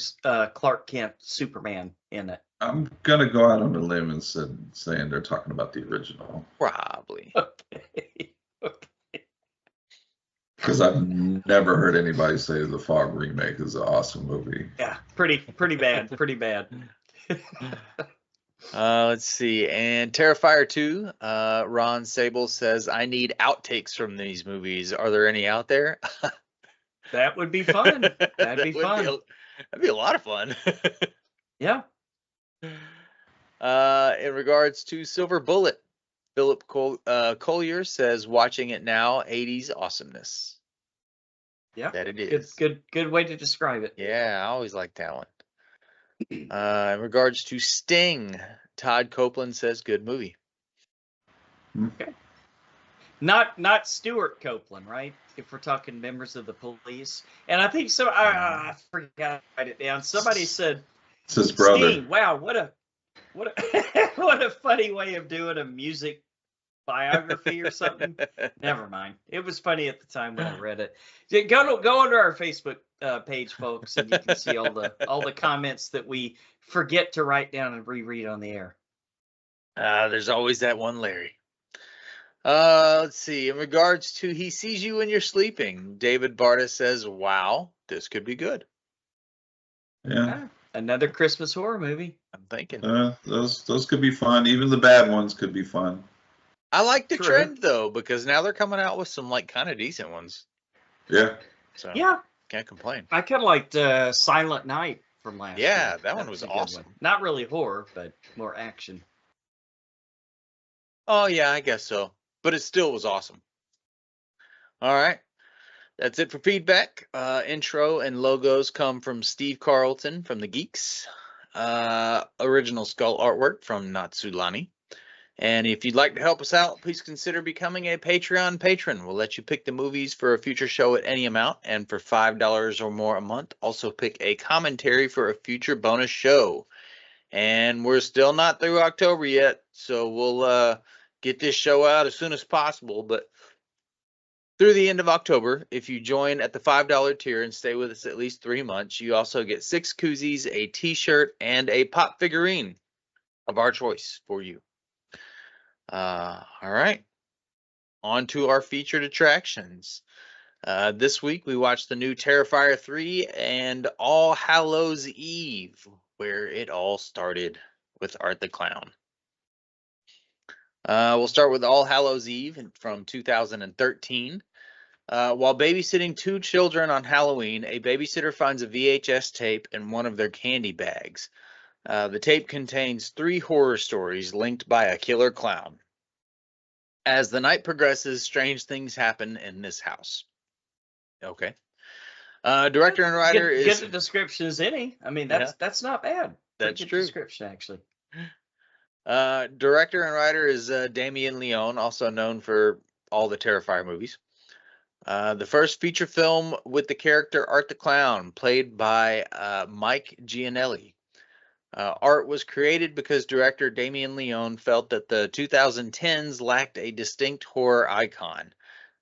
Clark Kent Superman in it? I'm gonna go out on a limb and saying they're talking about the original. Probably. Okay. Because I've never heard anybody say the Fog remake is an awesome movie. Yeah, pretty bad. Pretty bad. Let's see. And Terrifier 2, Ron Sable says, I need outtakes from these movies. Are there any out there? That would be fun. That'd be fun. That'd be a lot of fun. Yeah. In regards to Silver Bullet, Philip Collier says, watching it now, 80s awesomeness. Yeah. That it is. Good way to describe it. Yeah, I always like that one. In regards to Sting, Todd Copeland says good movie. Okay. Not Stuart Copeland, right? If we're talking members of the police. And I think so. I forgot to write it down. Somebody said, it's his brother. Sting, wow, what a what a funny way of doing a music biography or something. Never mind. It was funny at the time when I read it. Go onto our Facebook page, folks, and you can see all the comments that we forget to write down and reread on the air. There's always that one Larry. Let's see. In regards to He Sees You When You're Sleeping, David Barta says, wow, this could be good. Yeah. Another Christmas horror movie. I'm thinking. Those could be fun. Even the bad ones could be fun. I like the trend, though, because now they're coming out with some, like, kind of decent ones. Yeah. So, yeah. Can't complain. I kind of liked Silent Night from last year. Yeah, that one was awesome. One. Not really horror, but more action. Oh, yeah, I guess so. But it still was awesome. All right. That's it for feedback. Intro and logos come from Steve Carlton from The Geeks. Original skull artwork from Natsulani. And if you'd like to help us out, please consider becoming a Patreon patron. We'll let you pick the movies for a future show at any amount. And for $5 or more a month, also pick a commentary for a future bonus show. And we're still not through October yet, so we'll get this show out as soon as possible. But through the end of October, if you join at the $5 tier and stay with us at least 3 months, you also get 6 koozies, a t-shirt, and a pop figurine of our choice for you. All right. On to our featured attractions. This week, we watched the new Terrifier 3 and All Hallows Eve, where it all started. with Art the Clown. We'll start with All Hallows Eve from 2013. While babysitting 2 children on Halloween, a babysitter finds a VHS tape in one of their candy bags. The tape contains 3 horror stories linked by a killer clown. As the night progresses, strange things happen in this house. Okay. Director and writer is good description as any. I mean, that's not bad. That's good true. Description, actually. Director and writer is Damien Leone, also known for all the Terrifier movies. The first feature film with the character Art the Clown, played by Mike Gianelli. Art was created because director Damien Leone felt that the 2010s lacked a distinct horror icon,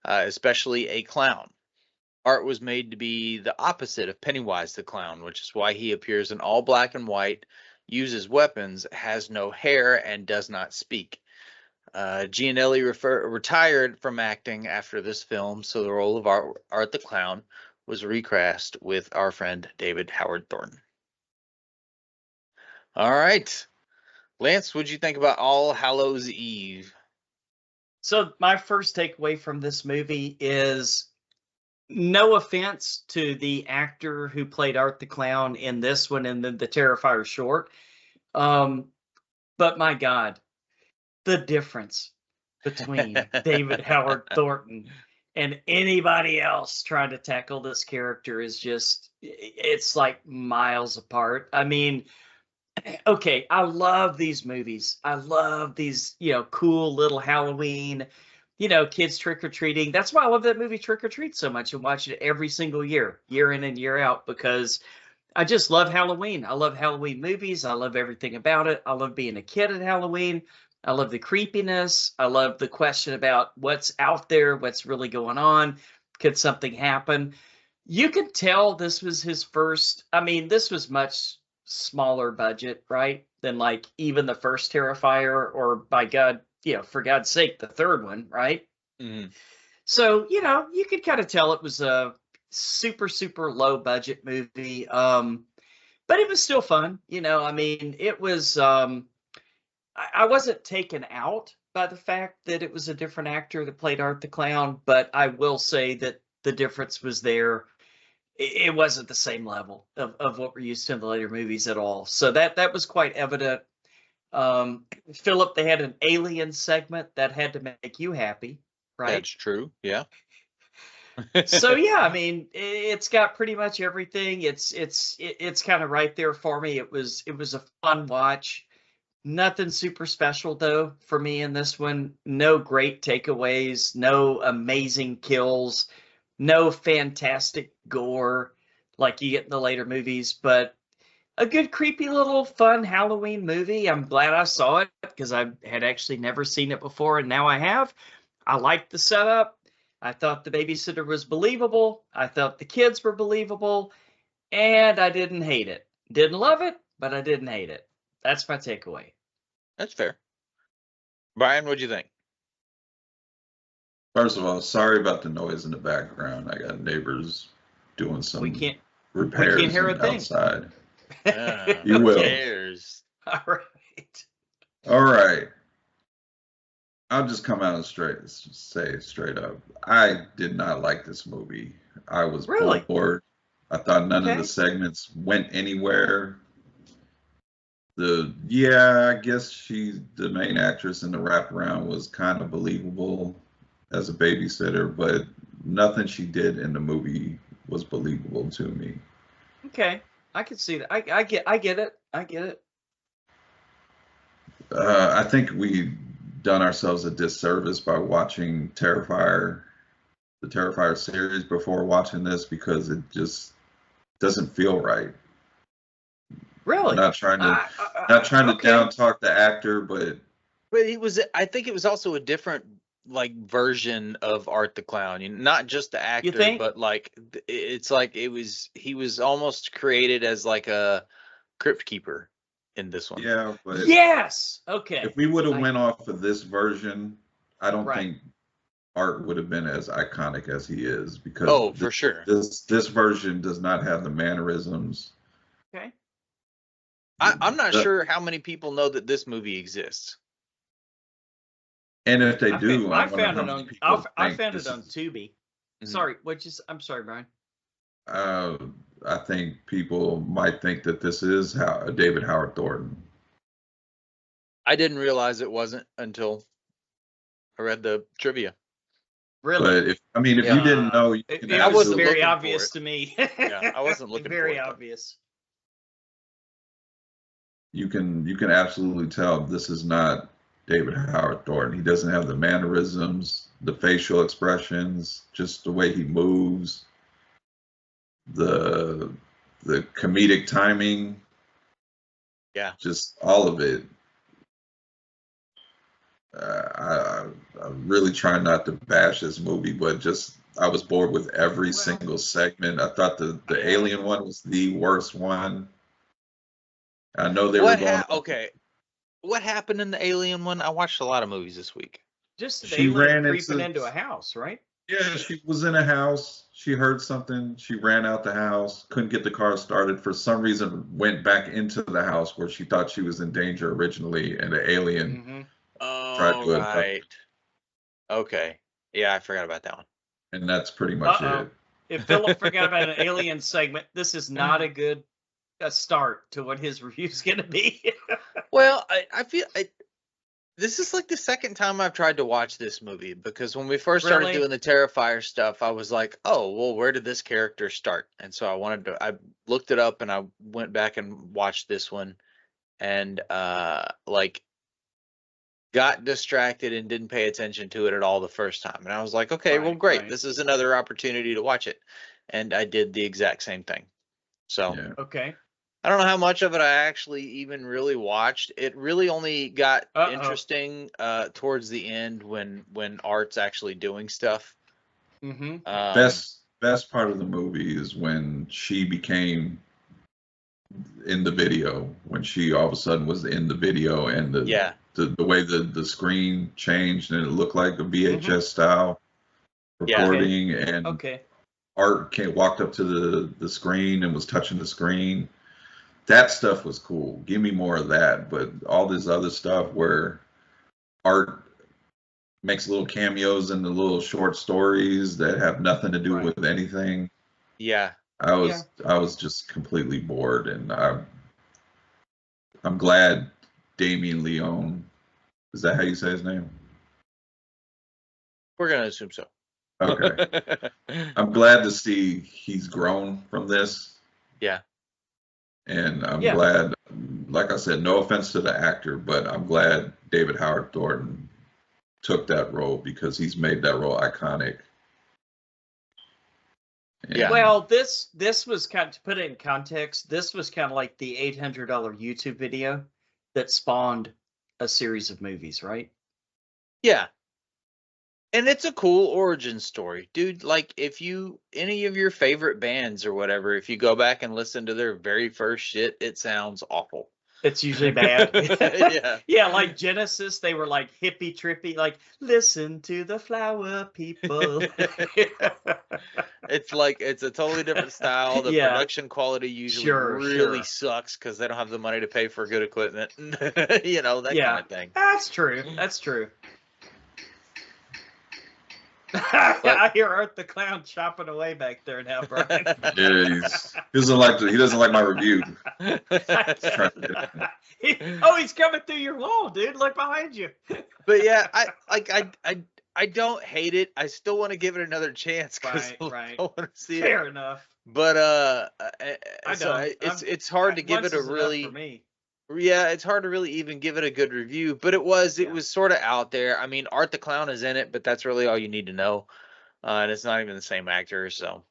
especially a clown. Art was made to be the opposite of Pennywise the Clown, which is why he appears in all black and white, uses weapons, has no hair, and does not speak. Gianelli retired from acting after this film, so the role of Art the Clown was recast with our friend David Howard Thornton. All right. Lance, what'd you think about All Hallows Eve? So my first takeaway from this movie is, no offense to the actor who played Art the Clown in this one and the Terrifier short, but my God, the difference between David Howard Thornton and anybody else trying to tackle this character is just, it's like miles apart. I mean, okay, I love these movies. I love these, cool little Halloween, kids trick-or-treating. That's why I love that movie Trick or Treat so much and watch it every single year in and year out, because I just love Halloween. I love Halloween movies. I love everything about it. I love being a kid at Halloween. I love the creepiness. I love the question about what's out there, what's really going on. Could something happen? You could tell this was his first. I mean, this was much smaller budget, right, than like even the first Terrifier, or by God, for God's sake, the third one, right? Mm-hmm. So, you could kind of tell it was a super, super low budget movie. But it was still fun. I mean, it was, I wasn't taken out by the fact that it was a different actor that played Art the Clown, but I will say that the difference was there. It wasn't the same level of what we're used to in the later movies at all. So that was quite evident. Philip, they had an alien segment that had to make you happy, right? That's true. Yeah. So yeah, I mean, it's got pretty much everything. It's kind of right there for me. It was a fun watch. Nothing super special though for me in this one. No great takeaways, no amazing kills, no fantastic gore like you get in the later movies, but a good, creepy little fun Halloween movie. I'm glad I saw it because I had actually never seen it before, and now I have. I liked the setup. I thought the babysitter was believable. I thought the kids were believable, and I didn't hate it. Didn't love it, but I didn't hate it. That's my takeaway. That's fair. Brian, what'd you think? First of all, sorry about the noise in the background. I got neighbors doing some repairs outside. You will. Cares. All right. All right. I'll just come out and say straight up. I did not like this movie. I was bored. I thought none of the segments went anywhere. I guess the main actress in the wraparound was kind of believable as a babysitter, but nothing she did in the movie was believable to me. Okay, I can see that. I get it. I think we done ourselves a disservice by watching the Terrifier series before watching this, because it just doesn't feel right. Really? I'm not trying to down talk the actor, but I think it was also a different version of Art the Clown. Not just the actor, but it's like he was almost created as like a crypt keeper in this one. Yeah, but yes. Okay. If we would have went off of this version, I don't think Art would have been as iconic as he is, because for sure. This version does not have the mannerisms. Okay. I'm not sure how many people know that this movie exists. And if they do, I I wonder found how it many on. people I think found this it on is. Tubi. Mhm. Sorry, I'm sorry, Brian. I think people might think that this is David Howard Thornton. I didn't realize it wasn't until I read the trivia. Really? But if you didn't know, you can it was very obvious to me. Yeah, I wasn't looking very for it. obvious. You can absolutely tell this is not David Howard Thornton. He doesn't have the mannerisms, the facial expressions, just the way he moves, the comedic timing. Yeah, just all of it. I'm really trying not to bash this movie, but I was bored with every single segment. I thought the alien one was the worst one. I know they were going. Okay, what happened in the alien one? I watched a lot of movies this week. Just the alien creeping into a house, right? Yeah, she was in a house. She heard something. She ran out the house. Couldn't get the car started. For some reason, went back into the house where she thought she was in danger originally, and the alien tried to right. Okay. Yeah, I forgot about that one. And that's pretty much it. If Philip forgot about an alien segment, this is not a good start to what his review's going to be. Well, I feel this is like the second time I've tried to watch this movie, because when we first started doing the Terrifier stuff, I was like, oh, well, where did this character start? And so I looked it up and I went back and watched this one, and like got distracted and didn't pay attention to it at all the first time. And I was like, okay, well, great. This is another opportunity to watch it. And I did the exact same thing. So, okay. I don't know how much of it I actually even really watched. It really only got interesting towards the end when Art's actually doing stuff. Mm-hmm. Best part of the movie is when she became in the video, when she all of a sudden was in the video, and the way the screen changed and it looked like a VHS style recording, and Art walked up to the screen and was touching the screen. That stuff was cool. Give me more of that. But all this other stuff where Art makes little cameos in the little short stories that have nothing to do with anything. Yeah. I was just completely bored, and I'm glad Damien Leone, is that how you say his name? We're gonna assume so. Okay. I'm glad to see he's grown from this. Yeah. And I'm glad, like I said, no offense to the actor, but I'm glad David Howard Thornton took that role, because he's made that role iconic. Yeah. Well, this was kind of, to put it in context, this was kind of like the $800 YouTube video that spawned a series of movies, right? Yeah. And it's a cool origin story, dude. Like, if any of your favorite bands or whatever, if you go back and listen to their very first shit, it sounds awful. It's usually bad. Yeah. Yeah, like Genesis, they were like hippie trippy, like listen to the flower people. It's a totally different style. The production quality usually really sucks because they don't have the money to pay for good equipment. You know, that kind of thing. That's true. That's true. I hear Art the Clown chopping away back there now, Brian. Yeah, he doesn't like my review. He's coming through your wall, dude. Look behind you. But yeah, I don't hate it. I still want to give it another chance because I want to see it. Fair enough. But it's hard to give it a really. Yeah, it's hard to really even give it a good review, but it was sort of out there. I mean, Art the Clown is in it, but that's really all you need to know. And it's not even the same actor, so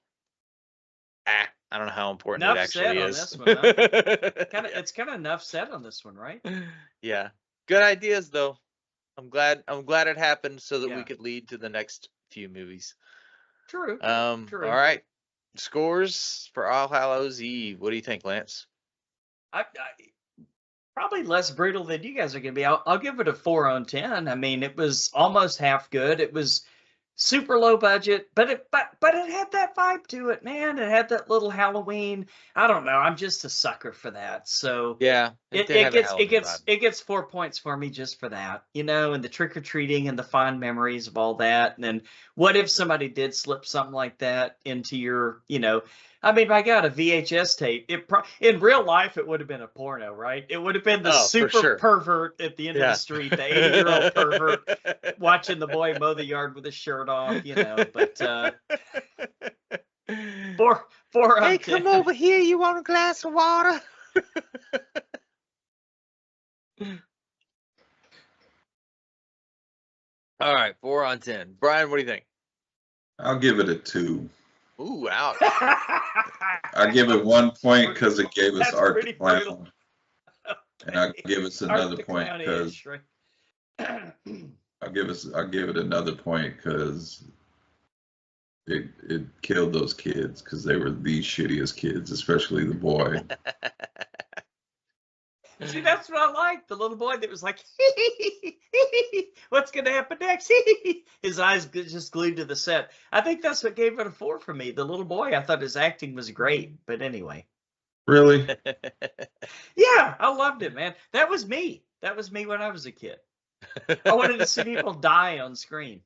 I don't know how important it actually is. This one, huh? It's kind of enough said on this one, right? Yeah. Good ideas though. I'm glad it happened so that we could lead to the next few movies. True. True. All right. Scores for All Hallows Eve. What do you think, Lance? I probably less brutal than you guys are going to be. I'll give it a 4 on 10. I mean, it was almost half good. It was super low budget, but it had that vibe to it, man. It had that little Halloween. I don't know. I'm just a sucker for that. So Yeah, it gets 4 points for me just for that, and the trick or treating and the fond memories of all that. And then what if somebody did slip something like that into your, I mean, I got a VHS tape. In real life, it would have been a porno, right? It would have been the super pervert at the end of the street, the 80-year-old pervert watching the boy mow the yard with his shirt off, But 4 Hey, come over here. You want a glass of water? All right, 4 on 10. Brian, what do you think? I'll give it a 2. Ooh, ouch. I give it 1 point because it gave us Art the Clown. Okay. And I'll give us another point because I'll give it another point because it killed those kids because they were the shittiest kids, especially the boy. See, that's what I like. The little boy that was like, what's going to happen next? His eyes just glued to the set. I think that's what gave it a 4 for me. The little boy, I thought his acting was great. But anyway. Really? Yeah, I loved it, man. That was me. That was me when I was a kid. I wanted to see people die on screen.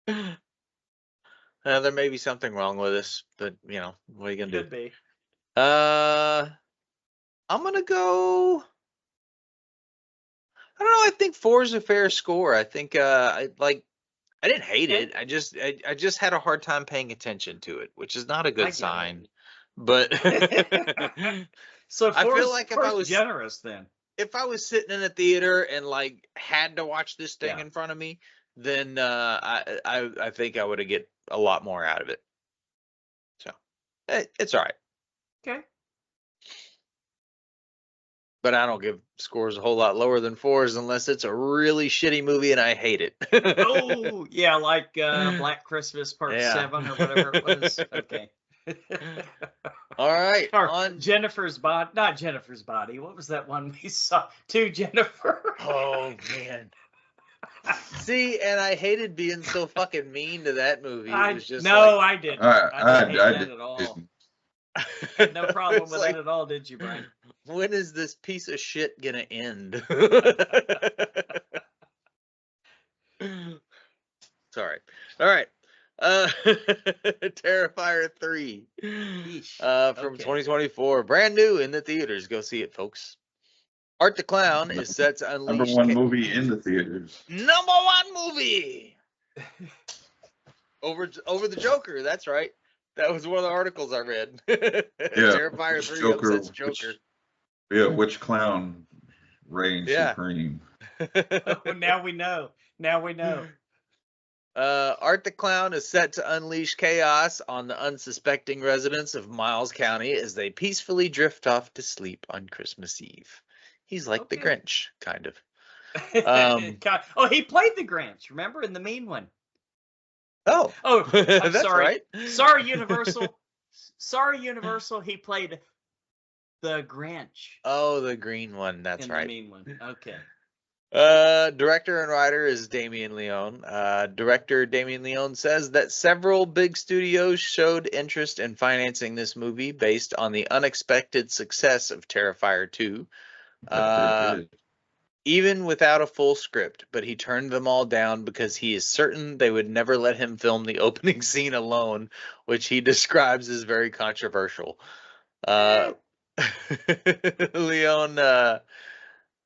There may be something wrong with this, but, what are you going to do? Could be. I'm going to go, I don't know, I think 4 is a fair score. I think, I didn't hate it. I just had a hard time paying attention to it, which is not a good sign. But so I feel like if I was generous then. If I was sitting in a theater and had to watch this thing in front of me, then I think I would have get a lot more out of it. So it's all right. Okay. But I don't give scores a whole lot lower than 4s unless it's a really shitty movie and I hate it. Oh, yeah, like Black Christmas Part 7 or whatever it was. Okay. All right. On Jennifer's Body. Not Jennifer's Body. What was that one we saw? To Jennifer. Oh, man. See, and I hated being so fucking mean to that movie. It was just I didn't. I didn't hate that at all. Had no problem with it at all, did you, Brian? When is this piece of shit gonna end? Sorry. All right. Terrifier 3 from 2024, brand new in the theaters. Go see it, folks. Art the Clown is set to unleash #1 movie in the theaters. #1 movie over the Joker. That's right. That was one of the articles I read. Terrifier 3 upsets Joker. Which clown reigns supreme? Now we know. Art the Clown is set to unleash chaos on the unsuspecting residents of Miles County as they peacefully drift off to sleep on Christmas Eve. He's like the Grinch, kind of. He played the Grinch, remember, in the mean one. Oh, I'm that's sorry. Right. Sorry, Universal. He played the Grinch. Oh, the green one. That's right. The mean one. Okay. Director and writer is Damien Leone. Director Damien Leone says that several big studios showed interest in financing this movie based on the unexpected success of Terrifier 2. Even without a full script, but he turned them all down because he is certain they would never let him film the opening scene alone, which he describes as very controversial. Leone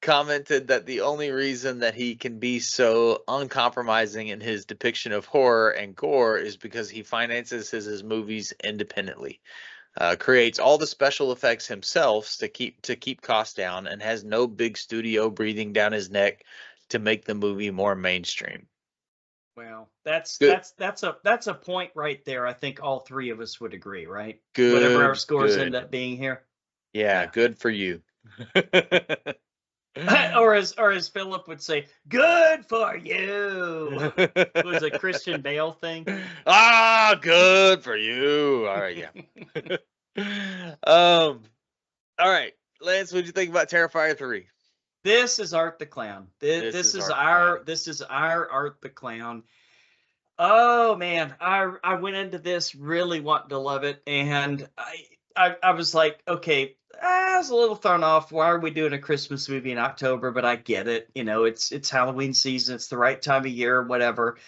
commented that the only reason that he can be so uncompromising in his depiction of horror and gore is because he finances his movies independently. Creates all the special effects himself to keep costs down, and has no big studio breathing down his neck to make the movie more mainstream. Well, that's a point right there. I think all three of us would agree, right? Good. Whatever our scores end up being here. Yeah, good for you. or as Philip would say, good for you. It was a Christian Bale thing. Good for you. All right, yeah. All right, Lance, what did you think about Terrifier 3? This is Art the Clown. This is our Art the Clown. Oh man, I went into this really wanting to love it, and I was like, okay, I was a little thrown off. Why are we doing a Christmas movie in October? But I get it. You know, it's Halloween season. It's the right time of year, whatever.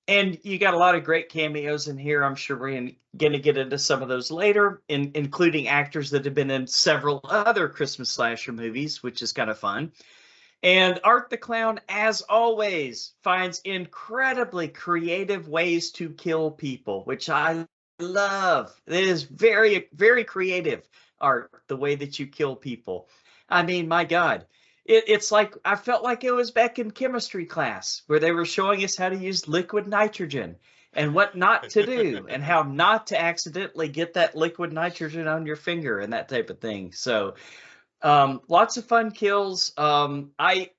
And you got a lot of great cameos in here. I'm sure we're going to get into some of those later, including actors that have been in several other Christmas slasher movies, which is kind of fun. And Art the Clown, as always, finds incredibly creative ways to kill people, which I love. It is very, very creative, Art, the way that you kill people. I mean, my God. It's like I felt like it was back in chemistry class where they were showing us how to use liquid nitrogen and what not to do and how not to accidentally get that liquid nitrogen on your finger and that type of thing. So lots of fun kills. I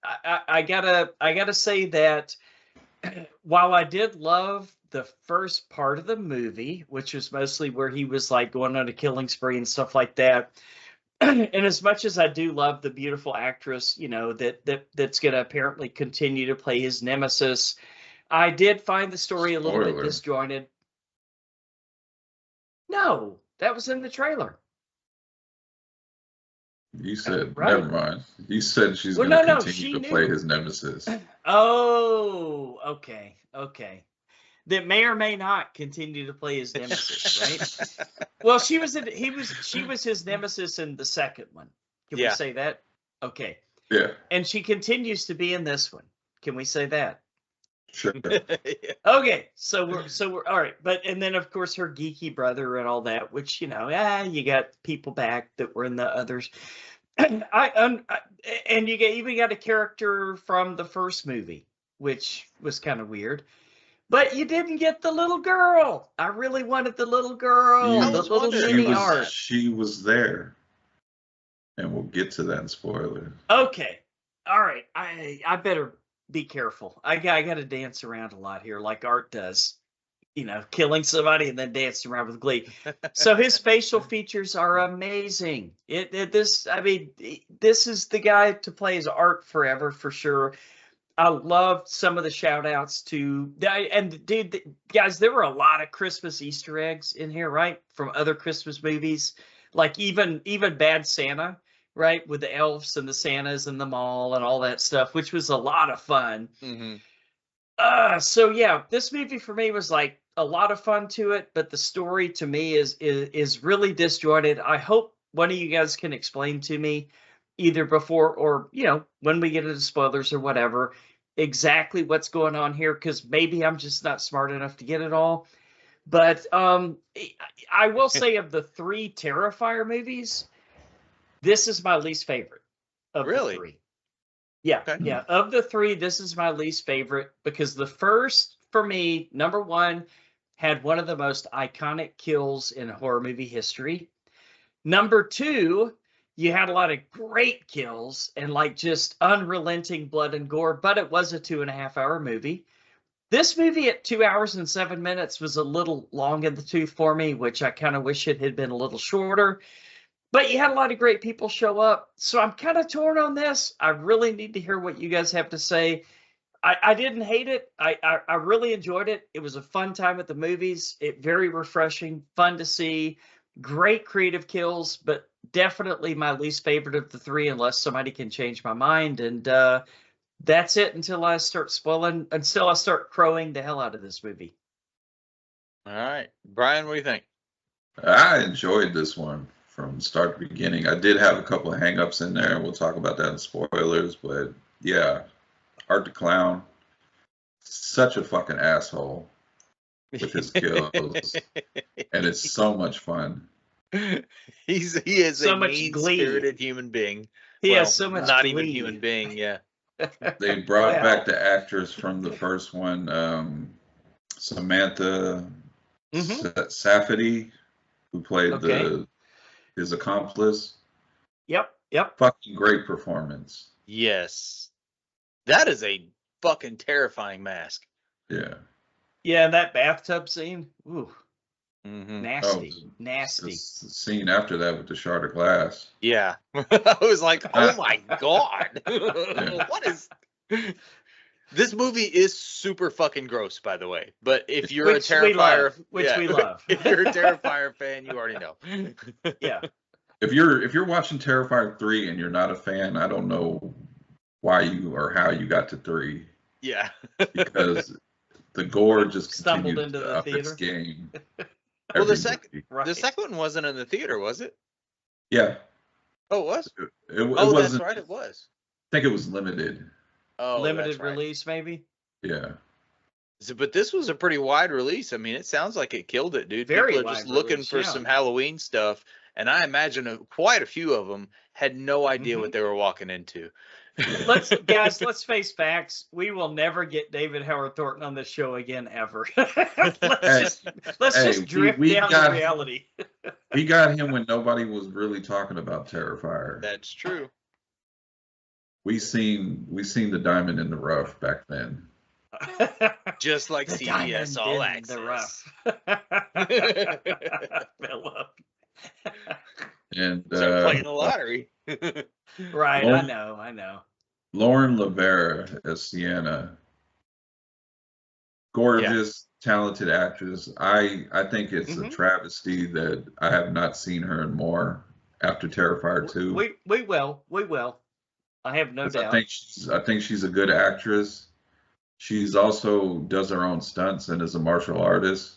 gotta say that while I did love the first part of the movie, which was mostly where he was like going on a killing spree and stuff like that, and as much as I do love the beautiful actress, you know, that's gonna apparently continue to play his nemesis, I did find the story a little bit disjointed. No, that was in the trailer. You said, right? Never mind. You said she's going to continue to play his nemesis. Oh, okay. That may or may not continue to play his nemesis, right? Well, she was his nemesis in the second one. Can we say that? Okay. Yeah. And she continues to be in this one. Can we say that? Sure. Okay, so we're all right, and then of course her geeky brother and all that, which you know, you got people back that were in the others, and you even got a character from the first movie, which was kind of weird, but you didn't get the little girl. I really wanted the little girl, the little mini Art. She was there, and we'll get to that in spoilers. Okay, all right, I better be careful. I got to dance around a lot here, like Art does, you know, killing somebody and then dancing around with glee. So his facial features are amazing. This is the guy to play as Art forever for sure. I loved some of the shout outs to, and dude, guys, there were a lot of Christmas Easter eggs in here, right? From other Christmas movies, like even Bad Santa. Right, with the elves and the Santas and the mall and all that stuff, which was a lot of fun. Mm-hmm. So yeah, this movie for me was like a lot of fun to it, but the story to me is really disjointed. I hope one of you guys can explain to me, either before or you know when we get into spoilers or whatever, exactly what's going on here, because maybe I'm just not smart enough to get it all. But I will say of the 3 Terrifier movies, this is my least favorite of the 3. Yeah, okay. Yeah. Of the 3, this is my least favorite because the first, for me, number 1, had one of the most iconic kills in horror movie history. Number 2, you had a lot of great kills and like just unrelenting blood and gore, but it was a 2.5-hour movie. This movie at 2 hours and 7 minutes was a little long in the tooth for me, which I kind of wish it had been a little shorter. But you had a lot of great people show up, so I'm kind of torn on this. I really need to hear what you guys have to say. I didn't hate it. I really enjoyed it. It was a fun time at the movies. Very refreshing, fun to see. Great creative kills, but definitely my least favorite of the 3, unless somebody can change my mind. And that's it until I start crowing the hell out of this movie. All right. Brian, what do you think? I enjoyed this one. From start to beginning. I did have a couple of hangups in there, and we'll talk about that in spoilers, but yeah, Art the Clown, such a fucking asshole with his kills, and it's so much fun. He is so a mean-spirited human being. He has so much not glee. Even human being, yeah. They brought back the actress from the first one, Samantha Safdie, who played his accomplice. Yep. Fucking great performance. Yes. That is a fucking terrifying mask. Yeah. Yeah, that bathtub scene. Ooh. Mm-hmm. Nasty. The scene after that with the shard of glass. Yeah. I was like, oh my God. What is... This movie is super fucking gross, by the way. But if you're a Terrifier, we love. If you're a Terrifier fan, you already know. Yeah. If you're watching Terrifier 3 and you're not a fan, I don't know why you or how you got to 3. Yeah. Because the gore just stumbled continued into to the up its theater. game. Well, the Movie. second one wasn't in the theater, was it? Yeah. Oh, it was? It oh, wasn't, that's right, it was. I think it was limited. Oh, limited that's right. release, maybe? Yeah. But this was a pretty wide release. I mean, it sounds like it killed it, dude. Very People are just looking release, for some Halloween stuff, and I imagine quite a few of them had no idea what they were walking into. Let's face facts. We will never get David Howard Thornton on this show again, ever. let's just drift down to reality. We got him when nobody was really talking about Terrifier. That's true. We seen the diamond in the rough back then. Just like CBS All Access. The rough. And so playing the lottery. Right, I know. Lauren Lavera as Sienna. Gorgeous, talented actress. I think it's a travesty that I have not seen her in more after Terrifier 2. We will. I have no doubt. I think she's a good actress. She's also does her own stunts and is a martial artist.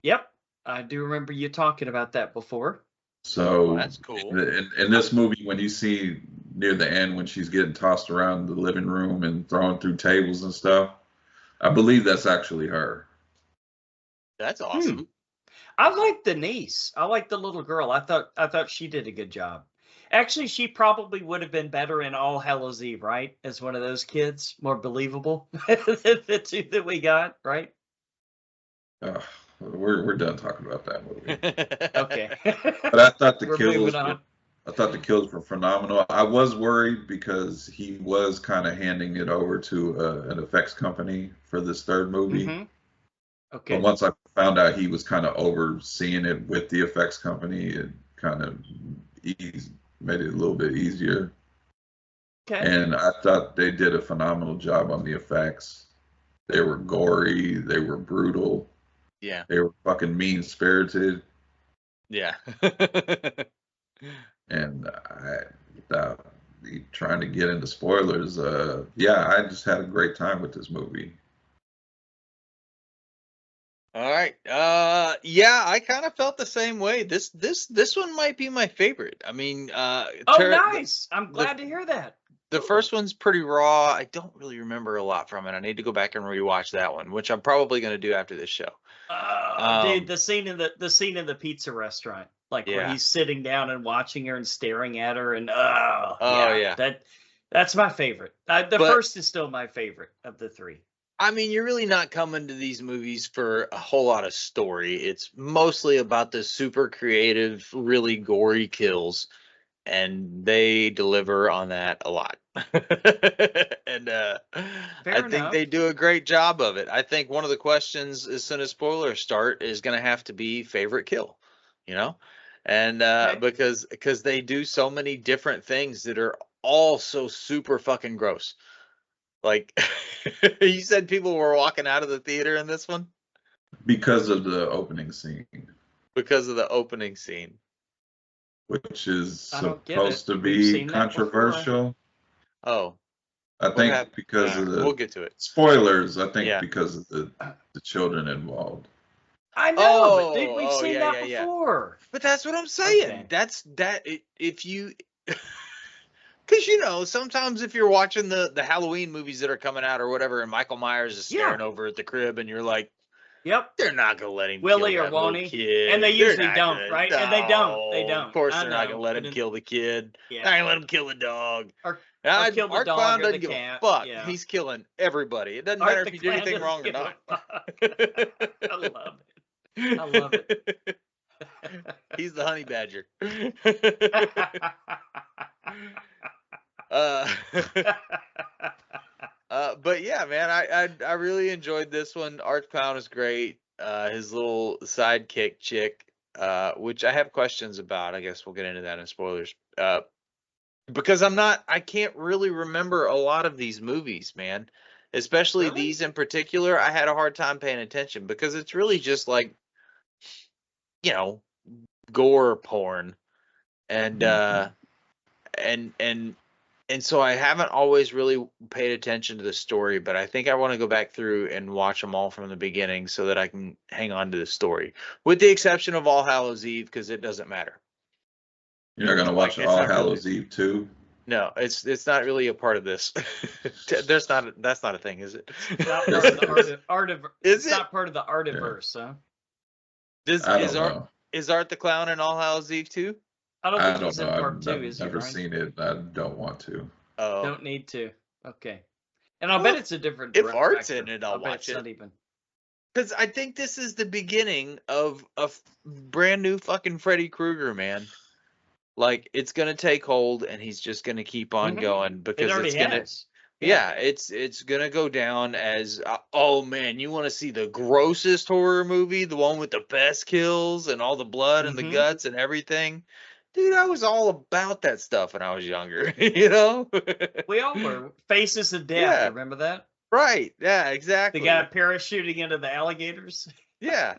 Yep, I do remember you talking about that before. So that's cool. In this movie, when you see near the end when she's getting tossed around the living room and thrown through tables and stuff, I believe that's actually her. That's awesome. I like the niece. I like the little girl. I thought she did a good job. Actually, she probably would have been better in All Hallows Eve, right? As one of those kids, more believable than the two that we got, right? We're done talking about that movie. Okay. But I thought the kills were phenomenal. I was worried because he was kind of handing it over to an effects company for this third movie. Okay. But once I found out he was kind of overseeing it with the effects company, it kind of made it a little bit easier. Okay. And I thought they did a phenomenal job on the effects. They were gory. They were brutal. Yeah. They were fucking mean-spirited. Yeah. And without trying to get into spoilers, I just had a great time with this movie. All right. Yeah, I kind of felt the same way. This one might be my favorite. I mean, nice. I'm glad to hear that. The first one's pretty raw. I don't really remember a lot from it. I need to go back and rewatch that one, which I'm probably going to do after this show. Dude, the scene in the pizza restaurant, where he's sitting down and watching her and staring at her, and that's my favorite. The first is still my favorite of the three. I mean, you're really not coming to these movies for a whole lot of story. It's mostly about the super creative, really gory kills, and they deliver on that a lot. And I think they do a great job of it. I think one of the questions as soon as spoilers start is going to have to be favorite kill, and because they do so many different things that are all so super fucking gross. Like, you said people were walking out of the theater in this one? Because of the opening scene. Because of the opening scene. Which is supposed to be controversial. Oh. I think because of the... We'll get to it. Spoilers, I think because of the children involved. I know, but we've seen that before. But that's what I'm saying. Okay. If you... Because, sometimes if you're watching the Halloween movies that are coming out or whatever, and Michael Myers is staring over at the crib, and you're like, yep, they're not going to let him Willie kill or won't he? Kid. And they usually don't, right? And they don't. Of course they're not going to let him kill the kid. Yeah. They're not going to let him kill the dog. Or kill the dog or the cat. Fuck. Yeah. He's killing everybody. It doesn't matter if you do anything wrong or not. I love it. He's the honey badger. But yeah, man, I really enjoyed this one. Art Pound is great. His little sidekick chick, which I have questions about. I guess we'll get into that in spoilers. Because I can't really remember a lot of these movies, man. Especially Really? these in particular, I had a hard time paying attention because it's really just like, you know, gore porn. And and so I haven't always really paid attention to the story, but I think I want to go back through and watch them all from the beginning so that I can hang on to the story, with the exception of All Hallows Eve, because it doesn't matter. You're not gonna watch All Hallows Eve too? No, it's not really a part of this. That's not a thing, is it? It's not part of the Is it? not part of the Artiverse, huh? Is Art the Clown in All Hallows Eve too? I don't think he's in part 2, is he? I've never seen it. I don't want to. Oh, don't need to. Okay, and I'll bet it's a different. If Art's in it, I'll watch it. Not even. Because I think this is the beginning of a brand new fucking Freddy Krueger, man. Like, it's gonna take hold, and he's just gonna keep on going because it's gonna. Yeah, it's gonna go down as oh man, you want to see the grossest horror movie, the one with the best kills and all the blood and the guts and everything. Dude, I was all about that stuff when I was younger, you know? We all were. Faces of Death, yeah. Remember that? Right, yeah, exactly. The guy parachuting into the alligators. Yeah.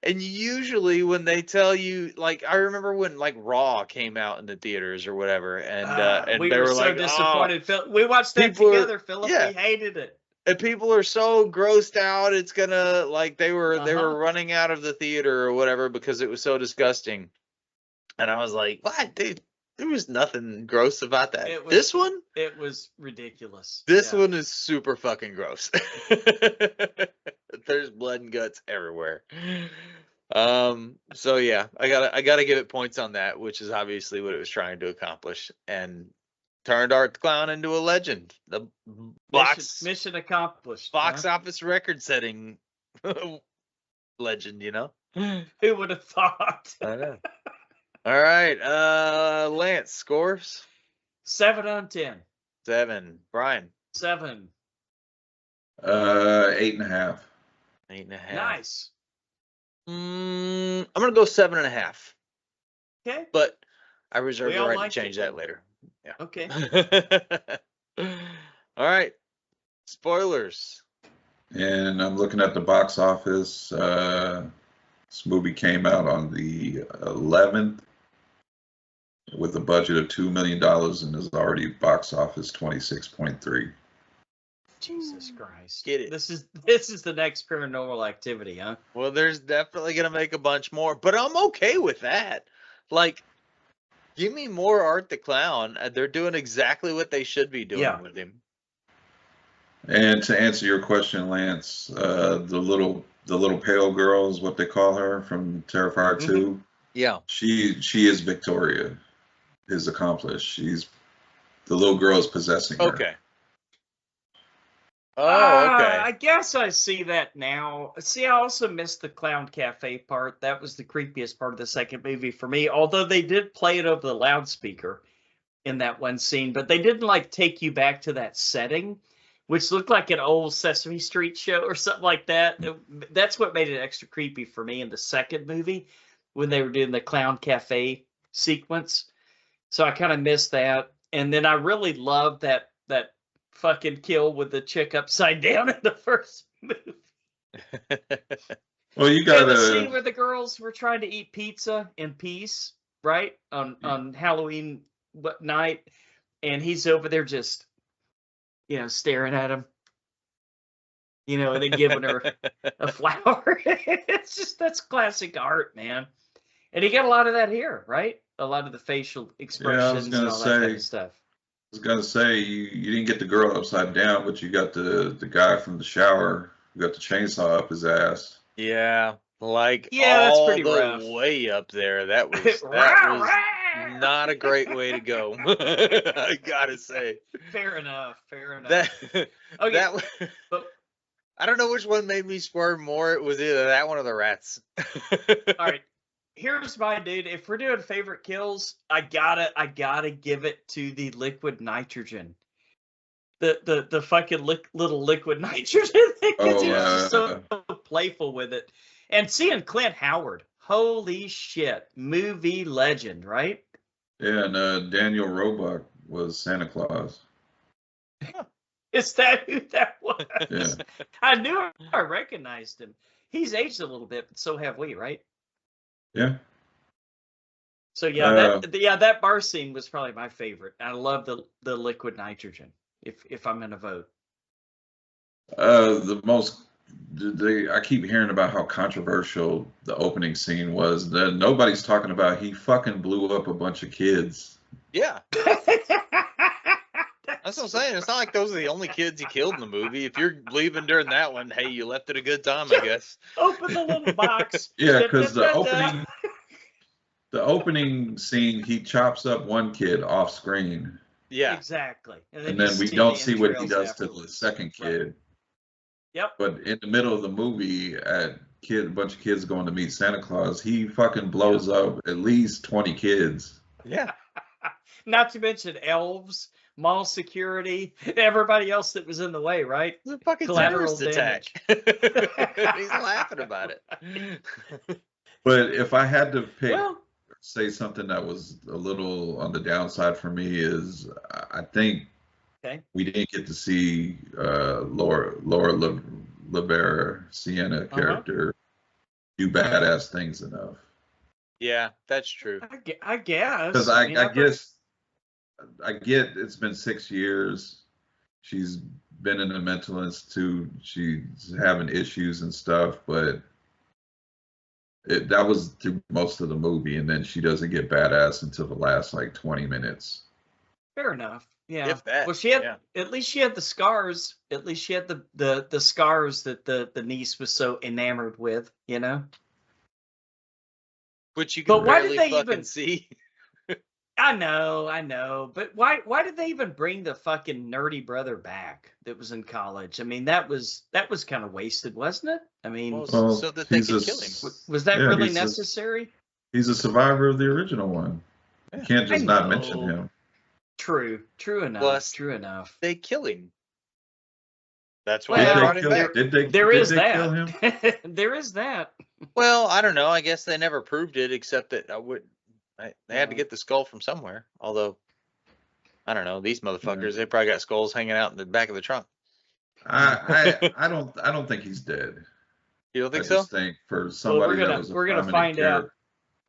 And usually when they tell you, like, I remember when, like, Raw came out in the theaters or whatever, and we they were so like, disappointed. We watched that together, Philip. Yeah. We hated it. And people are so grossed out, it's gonna, like, they were running out of the theater or whatever because it was so disgusting. And I was like, what, dude? There was nothing gross about that. This one? It was ridiculous. This one is super fucking gross. There's blood and guts everywhere. So yeah, I gotta give it points on that, which is obviously what it was trying to accomplish, and turned Art the Clown into a legend. The mission accomplished. Box office record setting legend, you know? Who would have thought? I know. All right, Lance, scores? 7 on 10. 7. Brian? 7. 8.5. 8.5. Nice. I'm gonna go 7.5. Okay. But I reserve the right to change that later. Yeah. Okay. All right. Spoilers. And I'm looking at the box office. This movie came out on the 11th with a budget of $2 million and is already box office 26.3. Jesus Christ. Get it. This is the next Paranormal Activity, huh? Well, there's definitely going to make a bunch more, but I'm okay with that. Like, give me more Art the Clown. They're doing exactly what they should be doing with him. And to answer your question, Lance, the little pale girl is what they call her from Terrifier 2. Yeah. She is Victoria, his accomplice. The little girl is possessing her. Okay. Oh, okay. I guess I see that now. See, I also missed the Clown Cafe part. That was the creepiest part of the second movie for me. Although they did play it over the loudspeaker in that one scene, but they didn't like take you back to that setting, which looked like an old Sesame Street show or something like that. That's what made it extra creepy for me in the second movie when they were doing the Clown Cafe sequence. So I kind of missed that. And then I really loved that fucking kill with the chick upside down in the first movie. Well, you got the scene where the girls were trying to eat pizza in peace, right? On Halloween night. And he's over there just, staring at him, and then giving her a flower. That's classic Art, man. And he got a lot of that here, right? A lot of the facial expressions and all that kind of stuff. I was gonna say you didn't get the girl upside down, but you got the guy from the shower who got the chainsaw up his ass. Yeah, like that's pretty the rough. Way up there. That was not a great way to go. I gotta say. Fair enough. Okay. I don't know which one made me squirm more. It was either that one or the rats. All right. Here's my dude. If we're doing favorite kills, I gotta give it to the liquid nitrogen. The fucking little liquid nitrogen thing. He's so playful with it. And seeing Clint Howard, holy shit, movie legend, right? Yeah, and Daniel Roebuck was Santa Claus. Is that who that was? Yeah. I knew I recognized him. He's aged a little bit, but so have we, right? Yeah. So yeah, that bar scene was probably my favorite. I love the liquid nitrogen. If I'm gonna vote, I keep hearing about how controversial the opening scene was. That nobody's talking about. He fucking blew up a bunch of kids. Yeah. That's what I'm saying. It's not like those are the only kids he killed in the movie. If you're leaving during that one, hey, you left at a good time, I guess. Open the little box. Yeah, because the opening scene, he chops up one kid off screen. Yeah, exactly. And then we don't see what he does to the second kid. Right. Yep. But in the middle of the movie, a bunch of kids going to meet Santa Claus, he fucking blows up at least 20 kids. Yeah. Not to mention elves, mall security, everybody else that was in the way, right? It was a fucking collateral terrorist damage. attack. He's laughing about it. But if I had to pick, say something that was a little on the downside for me is I think we didn't get to see Laura LeBaron Sienna character do badass things enough. Yeah, that's true. I guess. Because I get it's been 6 years. She's been in a mental institute. She's having issues and stuff, but that was through most of the movie, and then she doesn't get badass until the last like 20 minutes. Fair enough. Yeah. If that, well, she had at least she had the scars. At least she had the scars that the niece was so enamored with, you know. Which you can barely fucking see. I know, but why did they even bring the fucking nerdy brother back that was in college? I mean, that was kind of wasted, wasn't it? I mean, so that they could kill him. Was that really necessary? He's a survivor of the original one. You can't just not mention him. True enough. Plus, true enough. They kill him. That's why they brought him back. Did they kill him? There is that. Well, I don't know. I guess they never proved it, except that they had to get the skull from somewhere. Although, I don't know. These motherfuckers, they probably got skulls hanging out in the back of the trunk. I don't think he's dead. You don't think I so? just think for somebody that was we're gonna find out.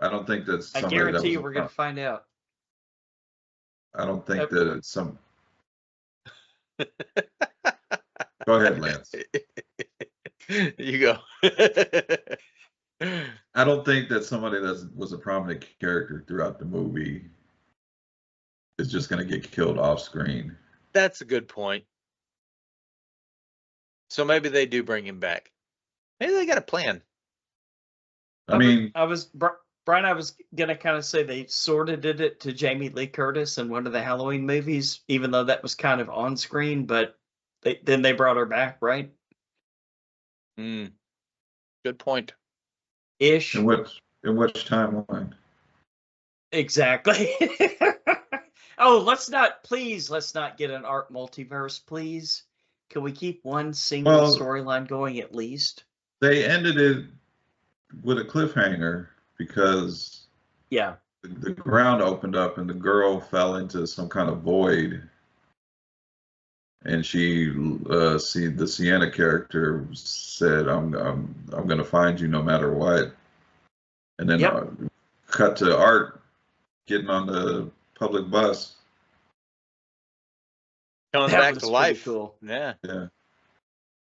I don't think that's. I guarantee you, we're gonna find out. I don't think that it's some. Go ahead, Lance. You go. I don't think that somebody that was a prominent character throughout the movie is just going to get killed off screen. That's a good point. So maybe they do bring him back. Maybe they got a plan. Brian, I was going to kind of say they sort of did it to Jamie Lee Curtis in one of the Halloween movies, even though that was kind of on screen, but then they brought her back, right? Good point. Ish. In which timeline? Exactly. Oh, let's not get an art multiverse, please. Can we keep one single storyline going at least? They ended it with a cliffhanger because the ground opened up and the girl fell into some kind of void, and the Sienna character said, "I'm gonna find you no matter what," and then cut to Art getting on the public bus, coming back to life. Cool. Yeah.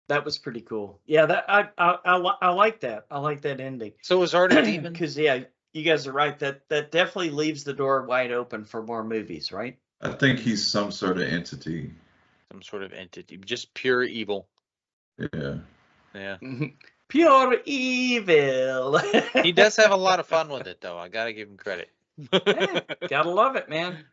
That was pretty cool. Yeah, that I like that. I like that ending. So was Art a demon? Because you guys are right. That definitely leaves the door wide open for more movies, right? I think he's some sort of entity. Some sort of entity, just pure evil. Yeah. Pure evil. He does have a lot of fun with it, though. I gotta give him credit. Hey, gotta love it, man.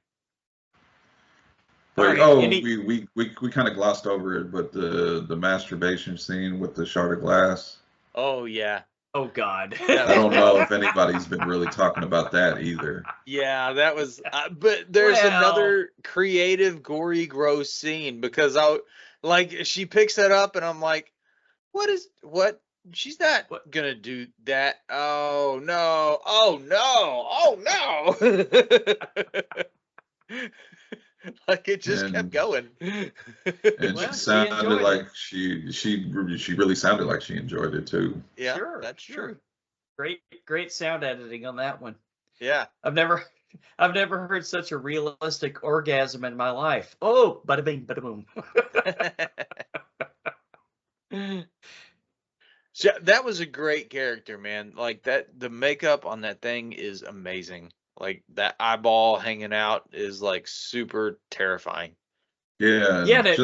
But, we kind of glossed over it, but the masturbation scene with the shard of glass. Oh yeah. Oh God. I don't know if anybody's been really talking about that either. Yeah, that was. But there's another creative, gory, gross scene because she picks it up and I'm like, what? She's not gonna do that. Oh no! Oh no! Oh no! Like it just kept going. And Well, she sounded like it. she really sounded like she enjoyed it too. Yeah, Sure, that's true. Great sound editing on that one. Yeah. I've never heard such a realistic orgasm in my life. Oh, bada bing, bada boom. So that was a great character, man. Like that, the makeup on that thing is amazing. Like that eyeball hanging out is like super terrifying. Yeah, Yeah,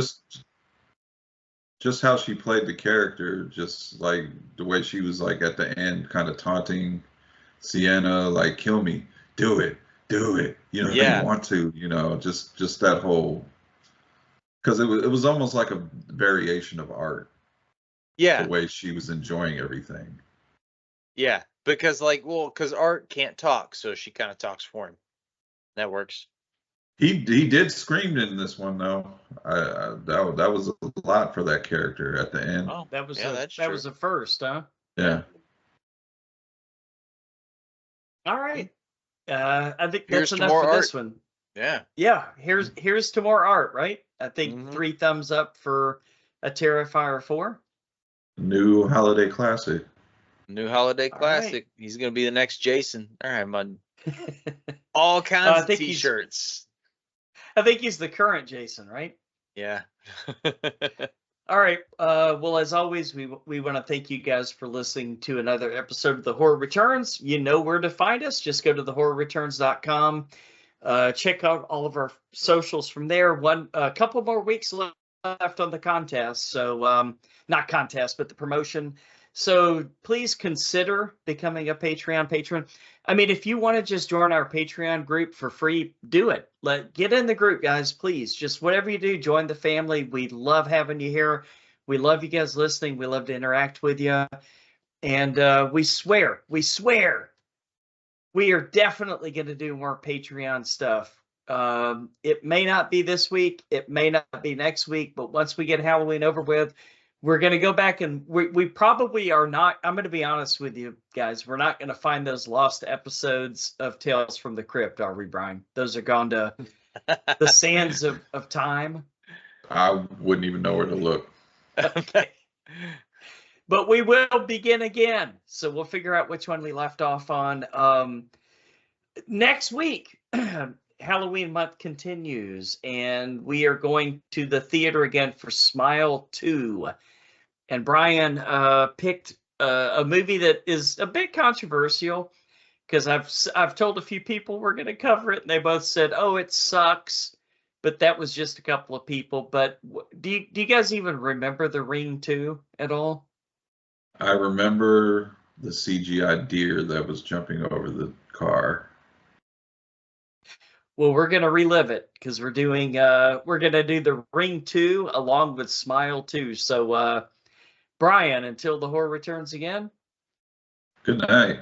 just how she played the character, just like the way she was like at the end, kind of taunting Sienna, like kill me, do it, you know, Yeah. you want to, you know, just that whole, because it was almost like a variation of art. Yeah. The way she was enjoying everything. Yeah, because because Art can't talk, so she kind of talks for him. That works. He did scream in this one though. That was a lot for that character at the end. Oh, that was that's that true. was the first, huh? Yeah. All right. I think Here's that's enough more for art. this one. Yeah. Yeah. Here's to more art, right? I think 3 thumbs up for a Terrifier 4. New holiday classic. New holiday classic. Right. He's gonna be the next Jason. All right, bud. All kinds of t-shirts. I think he's the current Jason, right? Yeah. All right. Well, as always, we want to thank you guys for listening to another episode of The Horror Returns. You know where to find us. Just go to thehorrorreturns.com. Check out all of our socials from there. A couple more weeks left on the contest. So, not contest, but the promotion. So please consider becoming a Patreon patron. I mean, if you want to just join our Patreon group for free, do it. Get in the group, guys, please. Just whatever you do, join the family. We love having you here. We love you guys listening. We love to interact with you. And we swear, we are definitely going to do more Patreon stuff. It may not be this week. It may not be next week. But once we get Halloween over with, we're going to go back and we probably are not. I'm going to be honest with you guys. We're not going to find those lost episodes of Tales from the Crypt, are we, Brian? Those are gone to the sands of time. I wouldn't even know where to look. Okay. But we will begin again. So we'll figure out which one we left off on. Next week, Halloween month continues, and we are going to the theater again for Smile 2. And Brian picked a movie that is a bit controversial because I've told a few people we're going to cover it, and they both said, "Oh, it sucks." But that was just a couple of people. But do you guys even remember The Ring 2 at all? I remember the CGI deer that was jumping over the car. Well, we're going to relive it because we're going to do The Ring 2 along with Smile 2. So, Brian, until the horror returns again. Good night.